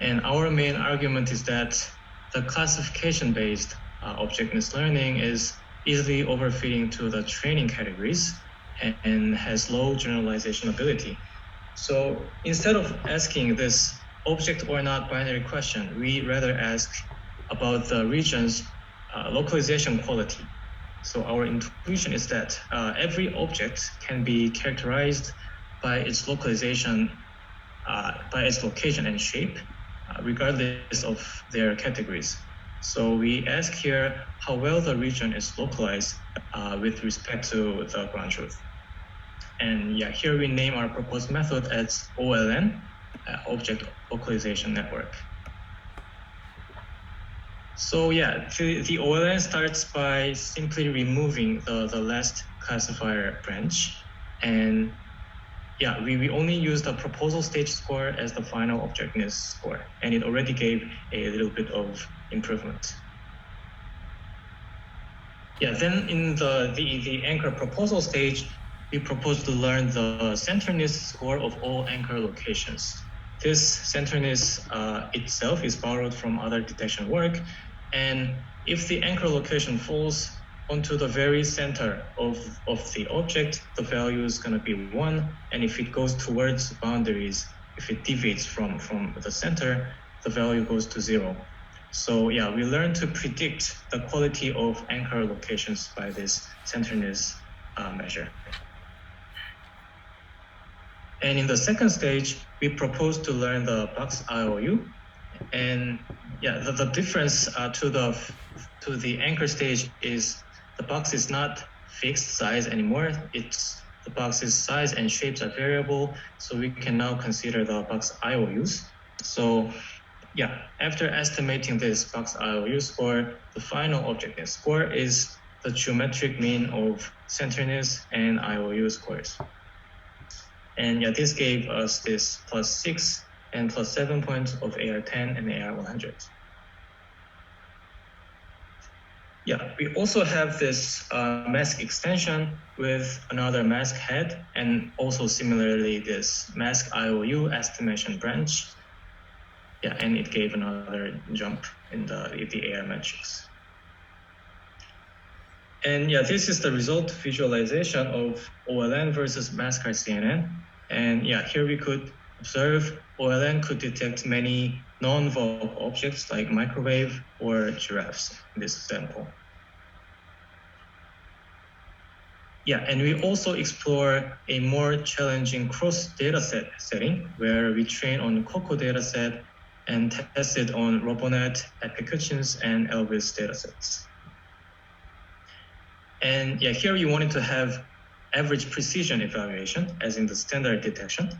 S3: And our main argument is that the classification-based object-based learning is easily overfitting to the training categories and has low generalization ability. So instead of asking this object or not binary question, we rather ask about the region's localization quality. So our intuition is that every object can be characterized by its localization, by its location and shape, regardless of their categories. So we ask here how well the region is localized with respect to the ground truth. And yeah, here we name our proposed method as OLN, Object Localization Network. So yeah, the OLN starts by simply removing the last classifier branch. And yeah, we only use the proposal stage score as the final objectness score, and it already gave a little bit of improvement. Yeah, then in the anchor proposal stage, we propose to learn the centerness score of all anchor locations. This centerness itself is borrowed from other detection work, and if the anchor location falls onto the very center of the object, the value is going to be 1, and if it goes towards boundaries, if it deviates from the center, the value goes to 0. So yeah, we learn to predict the quality of anchor locations by this centerness measure. And in the second stage, we propose to learn the box IOU. And yeah, the difference to the anchor stage is the box is not fixed size anymore. The box's size and shapes are variable, so we can now consider the box IOUs. So yeah, after estimating this box IOU score, the final objectness score is the geometric mean of centerness and IOU scores. And yeah, this gave us this +6 and +7 points of AR10 and AR100. Yeah, we also have this mask extension with another mask head, and also similarly this mask IOU estimation branch. Yeah, and it gave another jump in the AR metrics. And yeah, this is the result visualization of OLN versus mask RCNN. And yeah, here we could observe OLN could detect many non-VOC objects like microwave or giraffes in this example. Yeah, and we also explore a more challenging cross dataset setting where we train on COCO dataset and test it on RoboNet, Epic-Hutchins, and Elvis datasets. And yeah, here we wanted to have average precision evaluation, as in the standard detection.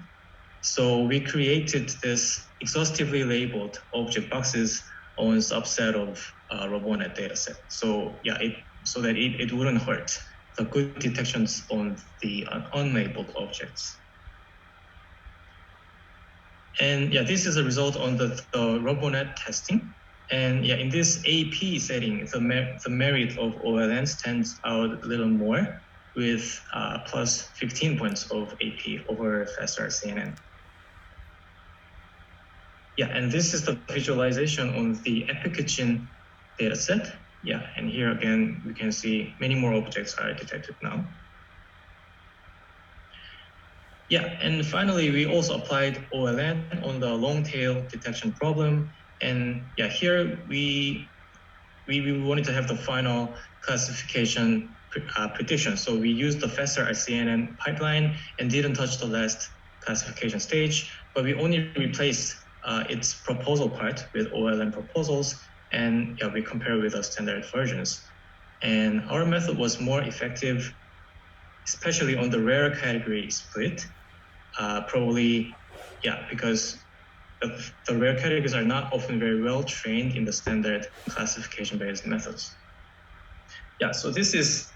S3: So we created this exhaustively labeled object boxes on a subset of RoboNet dataset. So yeah, so that it wouldn't hurt the good detections on the unlabeled objects. And yeah, this is a result on the RoboNet testing. And yeah, in this AP setting, the merit of OLN stands out a little more with plus 15 points of AP over faster CNN. Yeah, and this is the visualization on the Epicachin dataset. Yeah, and here again, we can see many more objects are detected now. Yeah, and finally, we also applied OLN on the long tail detection problem. And yeah, here we wanted to have the final classification prediction. So we used the faster RCNN pipeline and didn't touch the last classification stage, but we only replaced its proposal part with OLN proposals, and yeah, we compare with the standard versions. And our method was more effective, especially on the rare category split. Probably, yeah, because the rare categories are not often very well trained in the standard classification-based methods. Yeah, so this is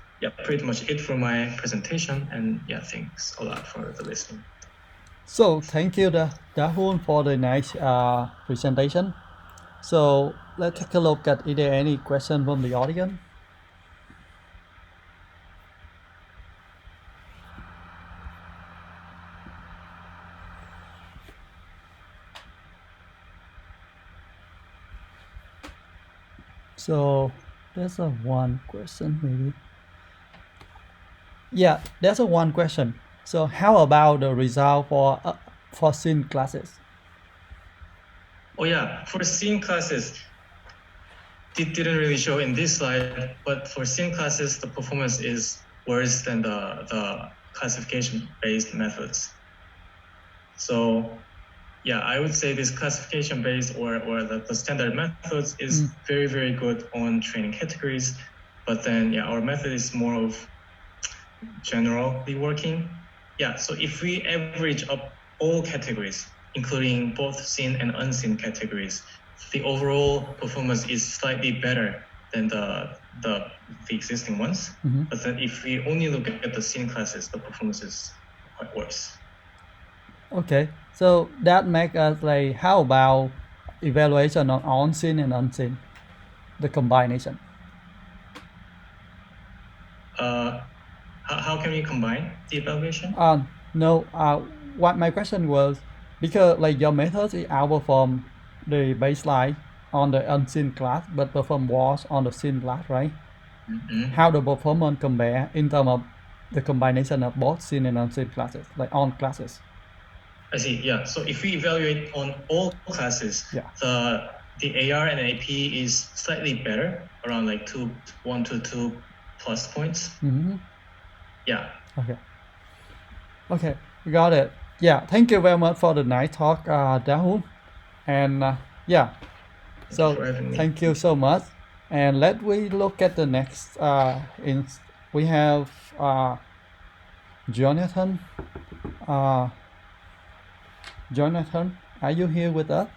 S3: pretty much it for my presentation, and yeah, thanks a lot for the listening.
S1: So thank you, Dahun, for the nice presentation. So let's take a look at is there any question from the audience? So there's a one question maybe. Yeah, there's a one question. So how about the result for scene classes?
S3: Oh yeah, for scene classes, it didn't really show in this slide, but for scene classes, the performance is worse than the classification-based methods. So yeah, I would say this classification-based or the standard methods is very, very good on training categories. But then, yeah, our method is more of generally working. Yeah, so if we average up all categories, including both seen and unseen categories, the overall performance is slightly better than the existing ones. But then if we only look at the seen classes, the performance is quite worse.
S1: Okay, so that makes us like, how about evaluation on seen and unseen, the combination?
S3: How can we combine the evaluation?
S1: No, what my question was, because like your method is outperform the baseline on the unseen class, but perform worse on the seen class, right? How the performance compare in terms of the combination of both seen and unseen classes, like on classes?
S3: I see, yeah. So if we evaluate on all classes, the AR and AP is slightly better, around like 1 to 2 plus points. Yeah.
S1: Okay, got it. Yeah, thank you very much for the nice talk, Dahun. And yeah, so thank you so much. And let we look at the next. We have Jonathan. Jonathan, are you here with us?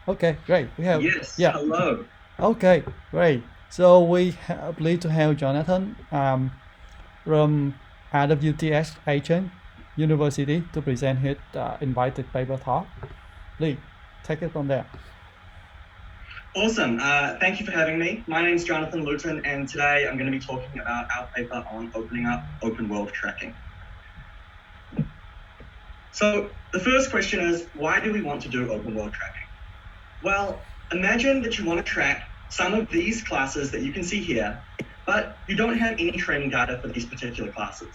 S1: Okay, great. We have
S4: hello.
S1: Okay, great. So we are pleased to have Jonathan from RWTH University to present his invited paper talk. Please take it from there.
S4: Awesome. Thank you for having me. My name is Jonathan Luiten, and today I'm going to be talking about our paper on opening up open world tracking. So the first question is, why do we want to do open world tracking? Well, imagine that you want to track some of these classes that you can see here, but you don't have any training data for these particular classes.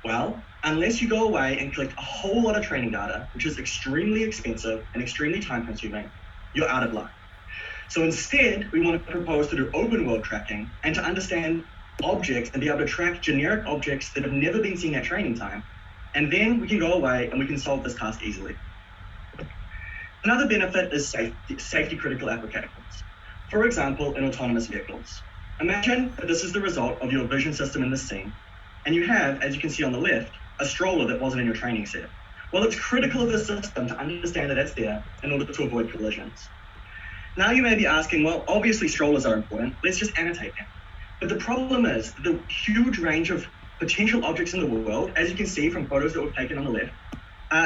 S4: Well, unless you go away and collect a whole lot of training data, which is extremely expensive and extremely time consuming, you're out of luck. So instead, we want to propose to do open world tracking and to understand objects and be able to track generic objects that have never been seen at training time. And then we can go away and we can solve this task easily. Another benefit is safety critical applications. For example, in autonomous vehicles. Imagine that this is the result of your vision system in the scene, and you have, as you can see on the left, a stroller that wasn't in your training set. Well, it's critical of the system to understand that it's there in order to avoid collisions. Now you may be asking, well, obviously strollers are important, let's just annotate them. But the problem is the huge range of potential objects in the world, as you can see from photos that we've taken on the left,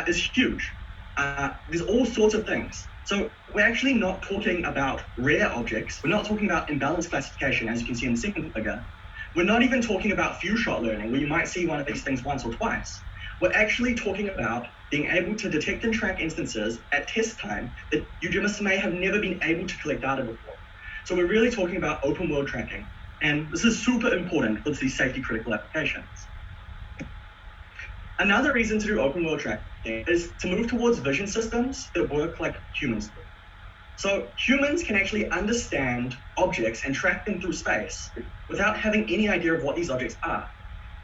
S4: is huge. There's all sorts of things. So we're actually not talking about rare objects. We're not talking about imbalanced classification, as you can see in the second figure. We're not even talking about few-shot learning, where you might see one of these things once or twice. We're actually talking about being able to detect and track instances at test time that you just may have never been able to collect data before. So we're really talking about open world tracking. And this is super important for these safety critical applications. Another reason to do open world tracking is to move towards vision systems that work like humans do. So humans can actually understand objects and track them through space without having any idea of what these objects are.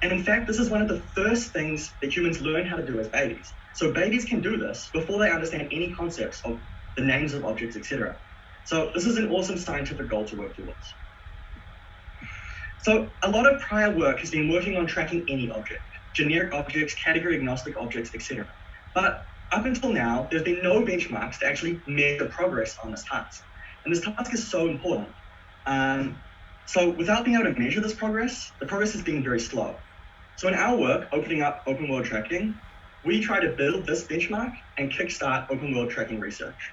S4: And in fact, this is one of the first things that humans learn how to do as babies. So babies can do this before they understand any concepts of the names of objects, etc. So this is an awesome scientific goal to work towards. So a lot of prior work has been working on tracking any object, generic objects, category agnostic objects, etc. But up until now, there's been no benchmarks to actually measure progress on this task. And this task is so important. So without being able to measure this progress, the progress has been very slow. So in our work, opening up open world tracking, we try to build this benchmark and kickstart open world tracking research.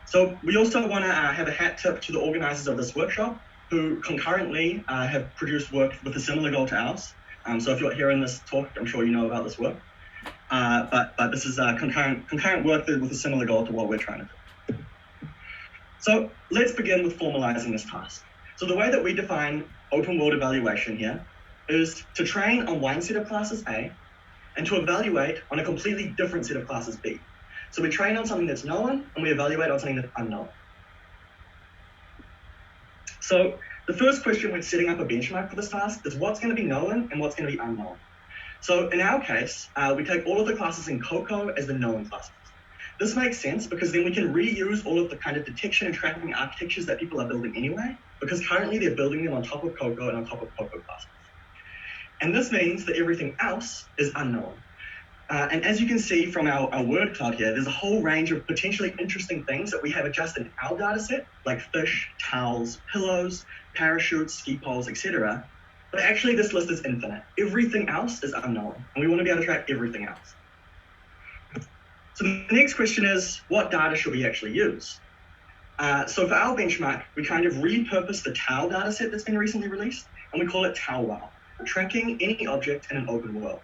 S4: So we also want to have a hat tip to the organizers of this workshop, who concurrently have produced work with a similar goal to ours. So if you're hearing this talk, I'm sure you know about this work. But this is concurrent work with a similar goal to what we're trying to do. So let's begin with formalizing this task. So the way that we define open world evaluation here is to train on one set of classes A and to evaluate on a completely different set of classes B. So we train on something that's known and we evaluate on something that's unknown. So the first question when setting up a benchmark for this task is what's going to be known and what's going to be unknown. So in our case, we take all of the classes in Coco as the known classes. This makes sense because then we can reuse all of the kind of detection and tracking architectures that people are building anyway, because currently they're building them on top of Coco and on top of Coco classes. And this means that everything else is unknown. And as you can see from our word cloud here, there's a whole range of potentially interesting things that we have just in our data set, like fish, towels, pillows, parachutes, ski poles, etc. But actually this list is infinite. Everything else is unknown, and we want to be able to track everything else. So the next question is, what data should we actually use? So for our benchmark, we kind of repurposed the towel data set that's been recently released, and we call it TowelWow, tracking any object in an open world.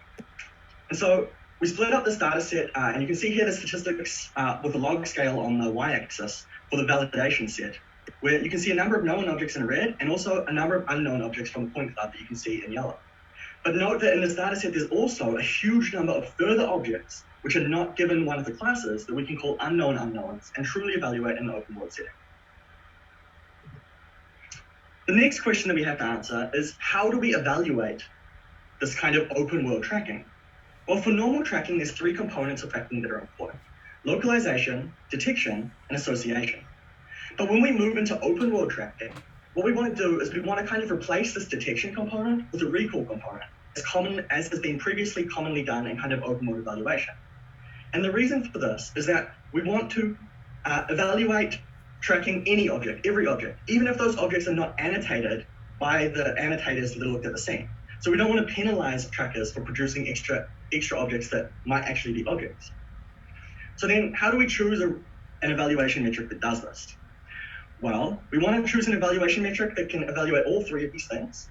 S4: And so we split up this data set, and you can see here the statistics with the log scale on the y-axis for the validation set, where you can see a number of known objects in red and also a number of unknown objects from the point cloud that you can see in yellow. But note that in this data set, there's also a huge number of further objects which are not given one of the classes that we can call unknown unknowns and truly evaluate in the open world setting. The next question that we have to answer is, how do we evaluate this kind of open world tracking? Well, for normal tracking, there's three components of tracking that are important: localization, detection, and association. But when we move into open world tracking, what we want to do is we want to kind of replace this detection component with a recall component, as has been previously commonly done in kind of open world evaluation. And the reason for this is that we want to evaluate tracking any object, every object, even if those objects are not annotated by the annotators that looked at the scene. So we don't want to penalize trackers for producing extra objects that might actually be objects. So then how do we choose an evaluation metric that does this? Well, we want to choose an evaluation metric that can evaluate all three of these things,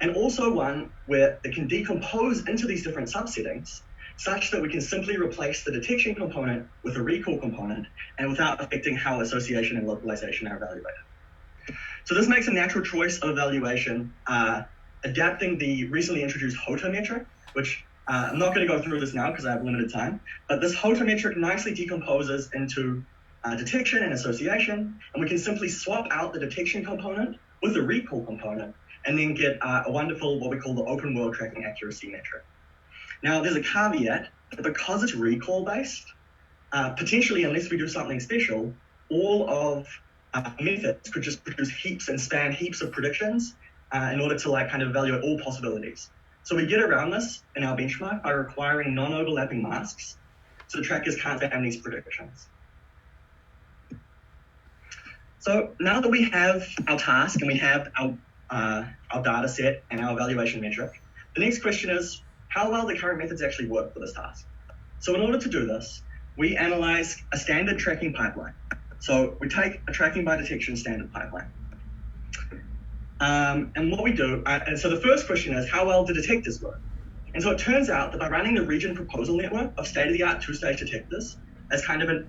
S4: and also one where it can decompose into these different subsettings such that we can simply replace the detection component with a recall component and without affecting how association and localization are evaluated. So this makes a natural choice of evaluation, adapting the recently introduced HOTA metric, which I'm not going to go through this now because I have limited time, but this HOTA metric nicely decomposes into detection and association, and we can simply swap out the detection component with the recall component and then get a wonderful, what we call the open world tracking accuracy metric. Now, there's a caveat that because it's recall based, potentially, unless we do something special, all of methods could just produce heaps and span heaps of predictions in order to kind of evaluate all possibilities. So we get around this in our benchmark by requiring non-overlapping masks, so the trackers can't span these predictions. So now that we have our task and we have our data set and our evaluation metric, the next question is, how well the current methods actually work for this task? So in order to do this, we analyze a standard tracking pipeline. So we take a tracking by detection standard pipeline. And what we do, and so the first question is, how well do detectors work? And so it turns out that by running the region proposal network of state-of-the-art two-stage detectors as kind of an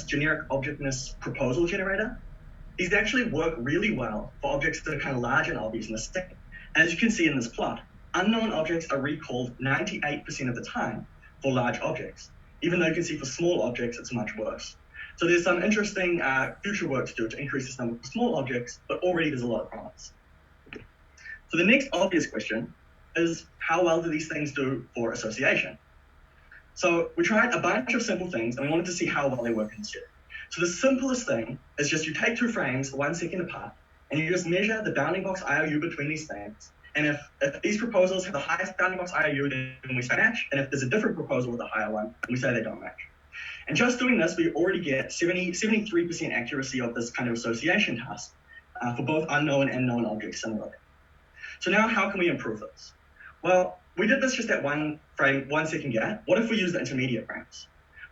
S4: generic objectness proposal generator, these actually work really well for objects that are kind of large and obvious in the state. As you can see in this plot, unknown objects are recalled 98% of the time for large objects, even though you can see for small objects, it's much worse. So there's some interesting future work to do to increase this number for small objects, but already there's a lot of promise. So the next obvious question is, how well do these things do for association? So we tried a bunch of simple things, and we wanted to see how well they work instead. So the simplest thing is just you take two frames 1 second apart, and you just measure the bounding box IOU between these frames. And if these proposals have the highest bounding box IOU, then we say match. And if there's a different proposal with a higher one, then we say they don't match. And just doing this, we already get 73% accuracy of this kind of association task for both unknown and known objects similarly. So now how can we improve this? Well, we did this just at 1 frame, 1 second gap. What if we use the intermediate frames?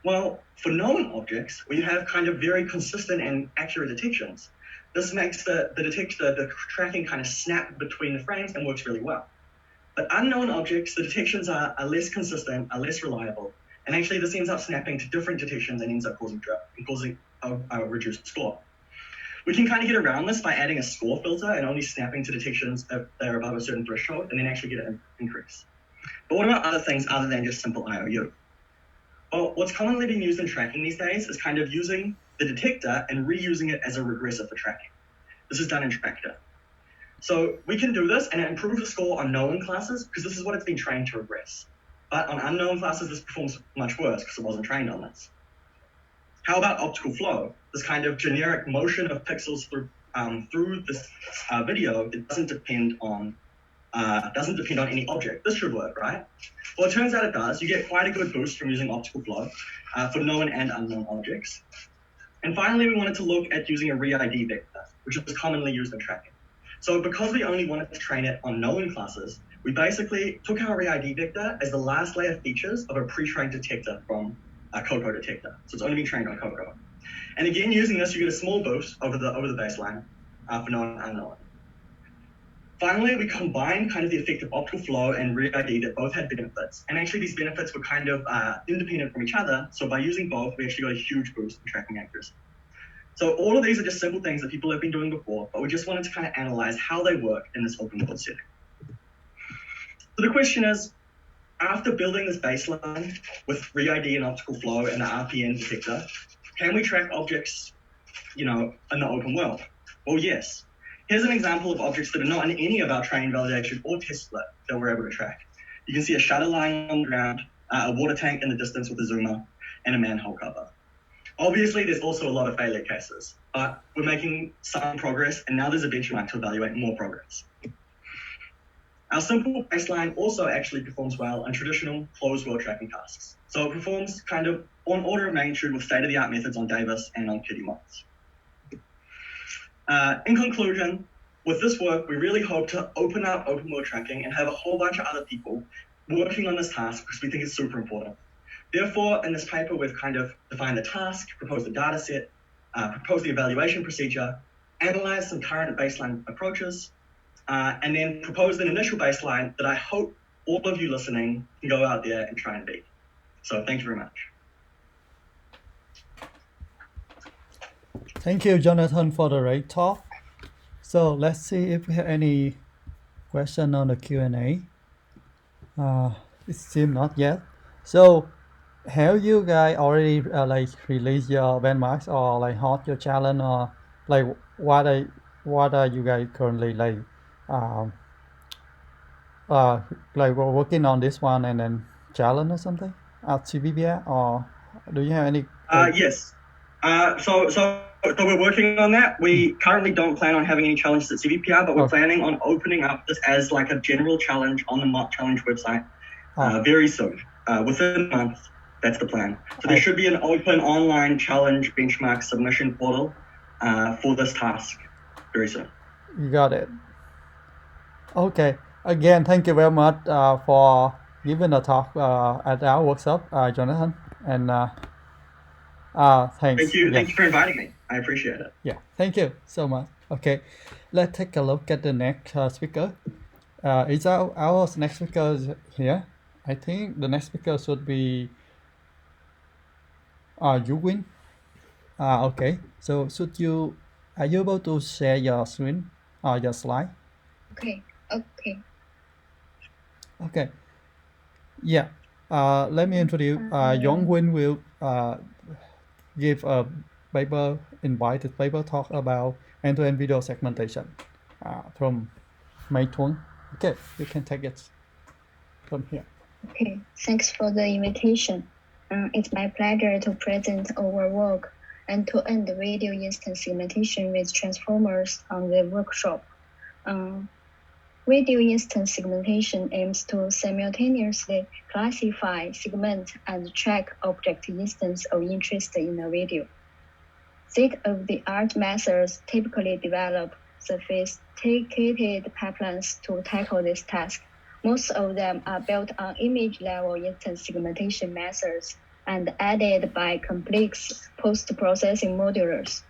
S4: Well, for known objects, we have kind of very consistent and accurate detections. This makes the tracking kind of snap between the frames and works really well. But unknown objects, the detections are less consistent, are less reliable, and actually this ends up snapping to different detections and ends up causing a reduced score. We can kind of get around this by adding a score filter and only snapping to detections if they're above a certain threshold, and then actually get an increase. But what about other things other than just simple IOU? Well, what's commonly being used in tracking these days is kind of using the detector and reusing it as a regressor for tracking. This is done in Tractor. So we can do this and it improves the score on known classes because this is what it's been trained to regress. But on unknown classes, this performs much worse because it wasn't trained on this. How about optical flow? This kind of generic motion of pixels through this video, it doesn't depend on any object. This should work, right? Well, it turns out it does. You get quite a good boost from using optical flow for known and unknown objects. And finally, we wanted to look at using a re-ID vector, which is commonly used in tracking. So because we only wanted to train it on known classes, we basically took our re-ID vector as the last layer features of a pre-trained detector from a Coco detector. So it's only been trained on Coco. And again, using this, you get a small boost over the baseline for known and unknown. Finally, we combined kind of the effect of optical flow and re-ID that both had benefits. And actually these benefits were kind of independent from each other. So by using both, we actually got a huge boost in tracking accuracy. So all of these are just simple things that people have been doing before, but we just wanted to kind of analyze how they work in this open world setting. So the question is, after building this baseline with re-ID and optical flow and the RPN detector, can we track objects, in the open world? Well, yes. Here's an example of objects that are not in any of our train validation or test split that we're able to track. You can see a shutter lying on the ground, a water tank in the distance with a zoomer, and a manhole cover. Obviously, there's also a lot of failure cases, but we're making some progress, and now there's a benchmark to evaluate more progress. Our simple baseline also actually performs well in traditional closed world tracking tasks. So it performs kind of on order of magnitude with state-of-the-art methods on Davis and on Kitty models. In conclusion, with this work, we really hope to open up open world tracking and have a whole bunch of other people working on this task because we think it's super important. Therefore, in this paper, we've kind of defined the task, proposed the data set, proposed the evaluation procedure, analyzed some current baseline approaches, and then proposed an initial baseline that I hope all of you listening can go out there and try and beat. So thank you very much.
S1: Thank you, Jonathan, for the great talk. So let's see if we have any question on the Q&A. It seems not yet. So have you guys already released your benchmarks or hot your challenge, or what are you guys currently working on this one and then challenge or something at CVBR, or do you have any?
S4: Yes. So we're working on that. We currently don't plan on having any challenges at CVPR, but we're planning on opening up this as a general challenge on the mock challenge website very soon, within a month. That's the plan. So there should be an open online challenge benchmark submission portal for this task very soon.
S1: You got it. Okay. Again, thank you very much for giving the talk at our workshop, Jonathan. And Thanks.
S4: Thank you.
S1: Yeah.
S4: Thank you for inviting me. I appreciate it.
S1: Yeah, thank you so much. Okay, let's take a look at the next speaker. Is our next speaker here? I think the next speaker should be Yuqing. Okay, so are you able to share your screen or your slide?
S5: Okay.
S1: Okay. Yeah. Let me introduce. Yuqing will give a paper, invited paper talk about end-to-end video segmentation from May 20. Okay, you can take it from here.
S5: Okay, thanks for the invitation. It's my pleasure to present our work end-to-end video instance segmentation with transformers on the workshop. Video instance segmentation aims to simultaneously classify, segment, and track object instance of interest in a video. State-of-the-art methods typically develop sophisticated pipelines to tackle this task. Most of them are built on image-level instance segmentation methods and added by complex post-processing modulars.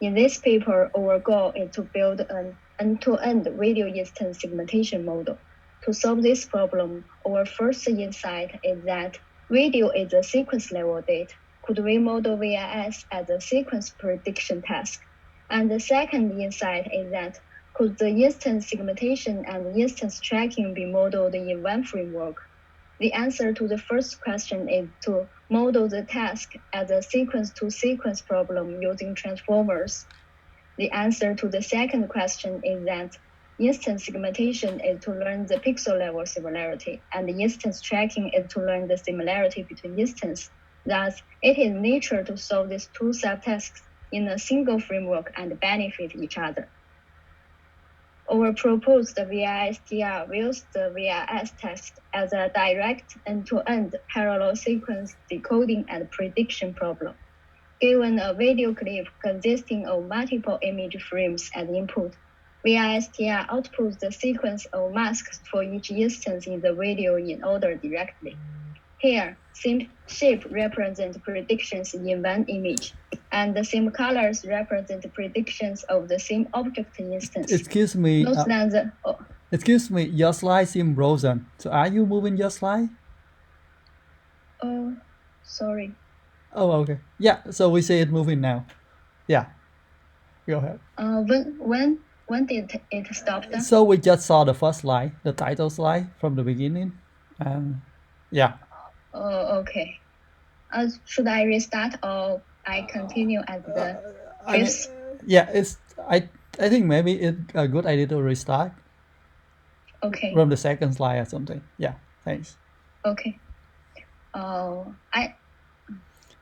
S5: In this paper, our goal is to build an end-to-end video instance segmentation model. To solve this problem, our first insight is that video is a sequence-level data. Could we model VIS as a sequence prediction task? And the second insight is that could the instance segmentation and instance tracking be modeled in one framework? The answer to the first question is to model the task as a sequence-to-sequence problem using transformers. The answer to the second question is that instance segmentation is to learn the pixel-level similarity, and instance tracking is to learn the similarity between instances. Thus, it is nature to solve these two subtasks in a single framework and benefit each other. Our proposed VISTR views the VIS task as a direct end-to-end parallel sequence decoding and prediction problem. Given a video clip consisting of multiple image frames as input, VISTR outputs the sequence of masks for each instance in the video in order directly. Here, same shape represents predictions in one image, and the same colors represent predictions of the same object instance.
S1: Excuse me. Excuse me, your slide seems frozen. So are you moving your slide?
S5: Oh, sorry.
S1: Oh, okay. Yeah, so we see it moving now. Yeah. Go ahead.
S5: When did it stop then?
S1: So we just saw the first slide, the title slide from the beginning. Yeah.
S5: Oh, okay. Should I restart or I continue at the fifth?
S1: Yeah, I think maybe it's a good idea to restart.
S5: Okay.
S1: From the second slide or something. Yeah, thanks.
S5: Okay.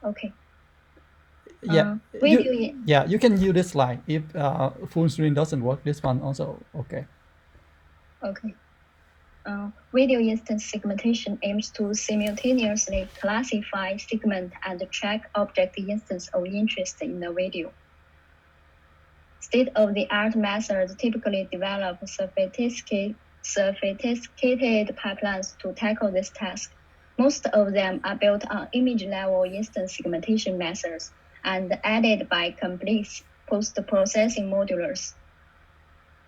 S5: Okay.
S1: Yeah. You can use this slide. If full screen doesn't work, this one also okay.
S5: Okay. Video instance segmentation aims to simultaneously classify, segment, and track object instance of interest in a video. State-of-the-art methods typically develop sophisticated pipelines to tackle this task. Most of them are built on image-level instance segmentation methods and added by complex post-processing modulars.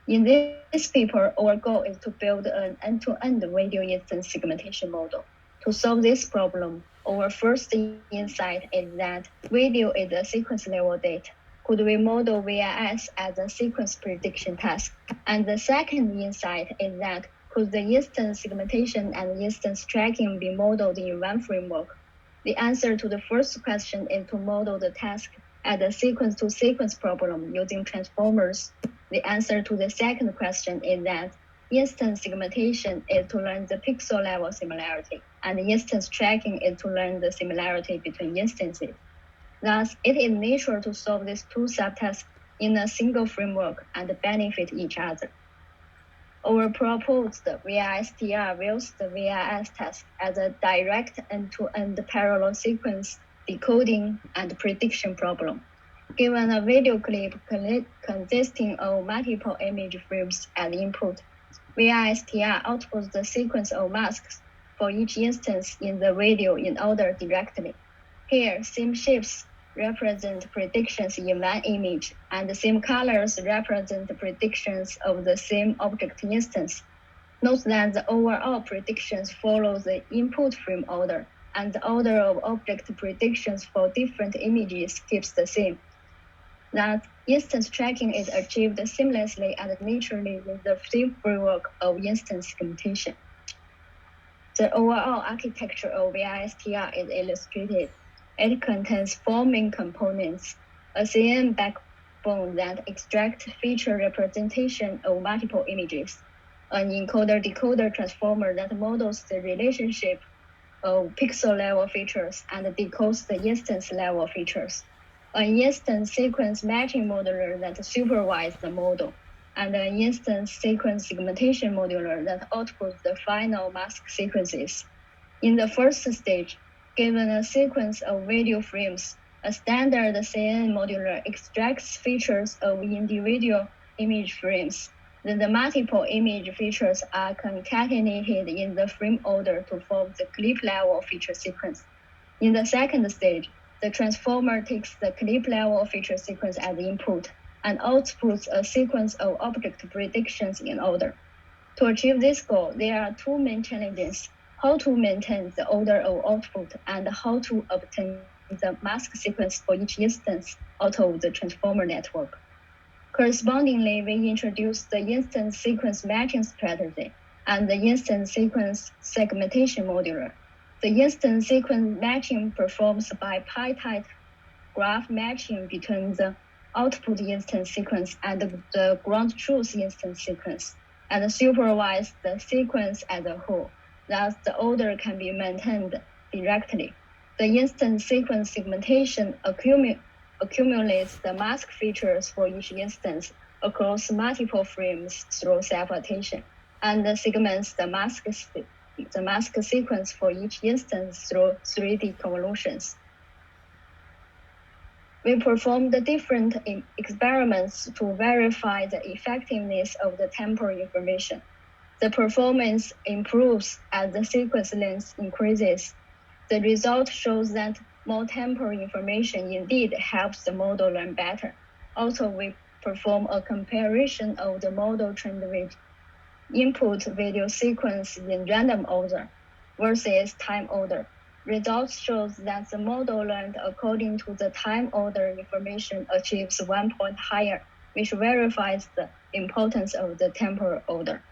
S5: In this paper, our goal is to build an end-to-end video instance segmentation model. To solve this problem, our first insight is that video is a sequence-level data. Could we model VIS as a sequence prediction task? And the second insight is that could the instance segmentation and instance tracking be modeled in one framework? The answer to the first question is to model the task as a sequence-to-sequence problem using transformers. The answer to the second question is that instance segmentation is to learn the pixel-level similarity, and instance tracking is to learn the similarity between instances. Thus, it is natural to solve these two subtasks in a single framework and benefit each other. Our proposed VISTR views the VIS task as a direct end-to-end parallel sequence decoding and prediction problem. Given a video clip consisting of multiple image frames as input, VISTR outputs the sequence of masks for each instance in the video in order directly. Here, same shapes represent predictions in one image, and the same colors represent the predictions of the same object instance. Note that the overall predictions follow the input frame order, and the order of object predictions for different images keeps the same. That instance tracking is achieved seamlessly and naturally with the same framework of instance segmentation. The overall architecture of VISTR is illustrated. It contains four main components: a CNN backbone that extracts feature representation of multiple images, an encoder-decoder transformer that models the relationship of pixel-level features and decodes the instance-level features, an instance sequence matching modeler that supervises the model, and an instance sequence segmentation modeler that outputs the final mask sequences. In the first stage, given a sequence of video frames, a standard CNN modular extracts features of individual image frames. Then the multiple image features are concatenated in the frame order to form the clip-level feature sequence. In the second stage, the transformer takes the clip-level feature sequence as input and outputs a sequence of object predictions in order. To achieve this goal, there are two main challenges: how to maintain the order of output and how to obtain the mask sequence for each instance out of the transformer network. Correspondingly, we introduced the instance sequence matching strategy and the instance sequence segmentation modular. The instance sequence matching performs bipartite graph matching between the output instance sequence and the ground truth instance sequence, and supervise the sequence as a whole. Thus, the order can be maintained directly. The instance sequence segmentation accumulates the mask features for each instance across multiple frames through self-attention, and segments the mask sequence for each instance through 3D convolutions. We performed different experiments to verify the effectiveness of the temporal information. The performance improves as the sequence length increases. The result shows that more temporal information indeed helps the model learn better. Also, we perform a comparison of the model trained with input video sequence in random order versus time order. Results shows that the model learned according to the time order information achieves 1 point higher, which verifies the importance of the temporal order.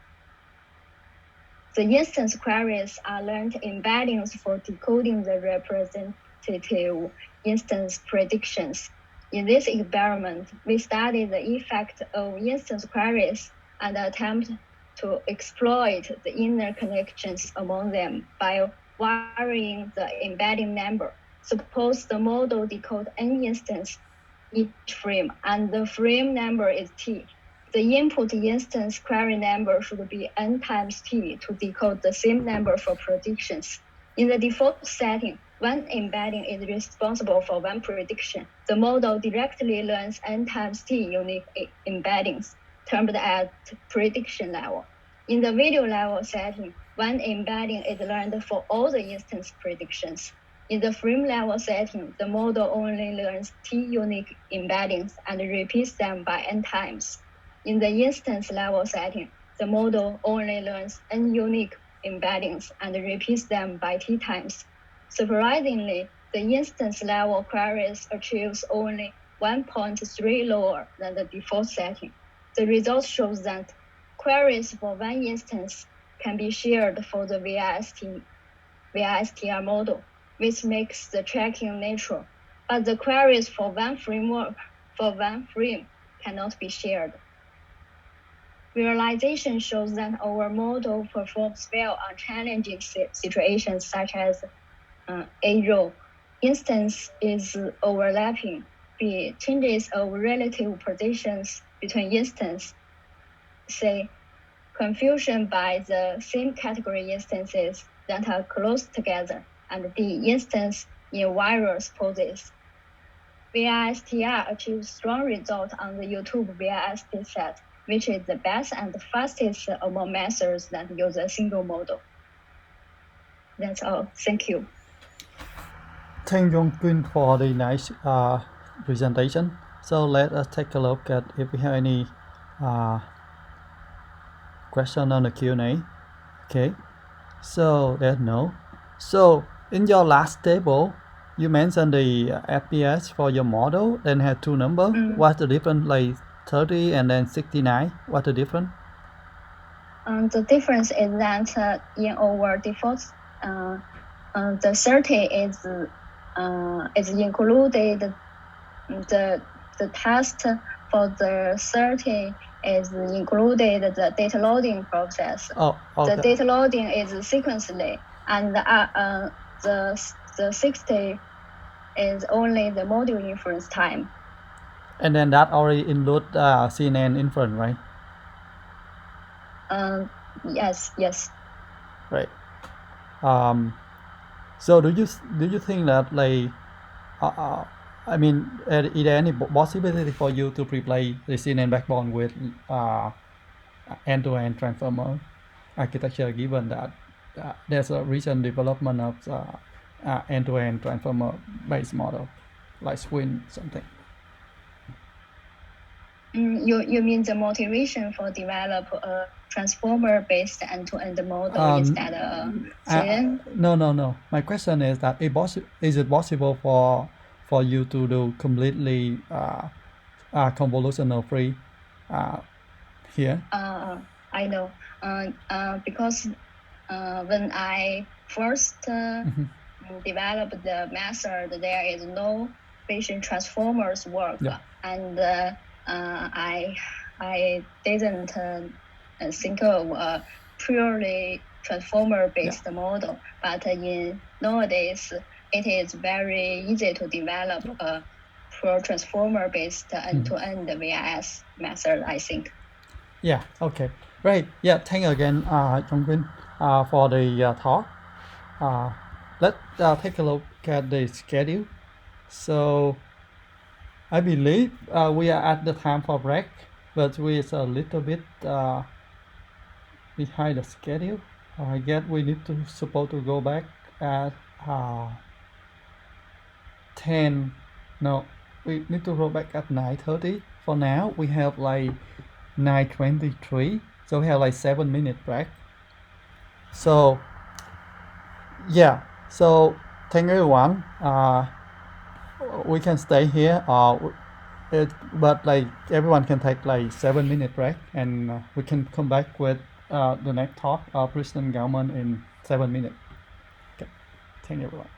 S5: The instance queries are learned embeddings for decoding the representative instance predictions. In this experiment, we studied the effect of instance queries and attempt to exploit the inner connections among them by varying the embedding number. Suppose the model decodes n instance each frame, and the frame number is t. The input instance query number should be n times t to decode the same number for predictions. In the default setting, one embedding is responsible for one prediction. The model directly learns n times t unique embeddings, termed at prediction level. In the video level setting, one embedding is learned for all the instance predictions. In the frame level setting, the model only learns t unique embeddings and repeats them by n times. In the instance level setting, the model only learns n unique embeddings and repeats them by t times. Surprisingly, the instance level queries achieves only 1.3 lower than the default setting. The result shows that queries for one instance can be shared for the VISTR model, which makes the tracking natural, but the queries for one frame cannot be shared. Realization shows that our model performs well on challenging situations such as A row instance is overlapping, B changes of relative positions between instances, C confusion by the same category instances that are close together, and D instance in various poses. VISTR achieves strong results on the YouTube VIST set, which is the best and fastest among methods that use a single model. That's all. Thank you.
S1: Thank Yuqing for the nice presentation. So let us take a look at if we have any question on the Q&A. Okay, so there's no. So in your last table, you mentioned the FPS for your model, then had two numbers. What's the difference, like 30 and then 69? What's the difference?
S5: The difference is that in our default, the 30 is included. The test for the 30 is included the data loading process.
S1: Oh, okay.
S5: The data loading is sequentially, and the 60 is only the module inference time.
S1: And then that already includes CNN inference, right?
S5: Yes.
S1: Right. So do you think that, like, I mean, is there any possibility for you to replace the CNN backbone with end-to-end transformer architecture, given that there's a recent development of end-to-end transformer based model like Swin something?
S5: You mean the motivation for develop a transformer based end-to-end model instead of CNN?
S1: No. My question is that is it possible for you to do completely convolutional free here?
S5: I know. Because when I first developed the method, there is no Bayesian transformers work, and I didn't think of a purely transformer-based model. But nowadays, it is very easy to develop a pure transformer-based end-to-end VIS method, I think.
S1: Yeah, okay. Right. Yeah, thank you again, Yuqing, for the talk. Let's take a look at the schedule. So I believe we are at the time for break, but we're a little bit behind the schedule. I guess we need to supposed to go back at 10. No, we need to go back at 9:30. For now, we have like 9:23, so we have like 7-minute break. So yeah, so thank everyone. We can stay here, but like everyone can take like 7-minute break, and we can come back with the next talk, President Gauman, in 7 minutes. Okay, thank everyone.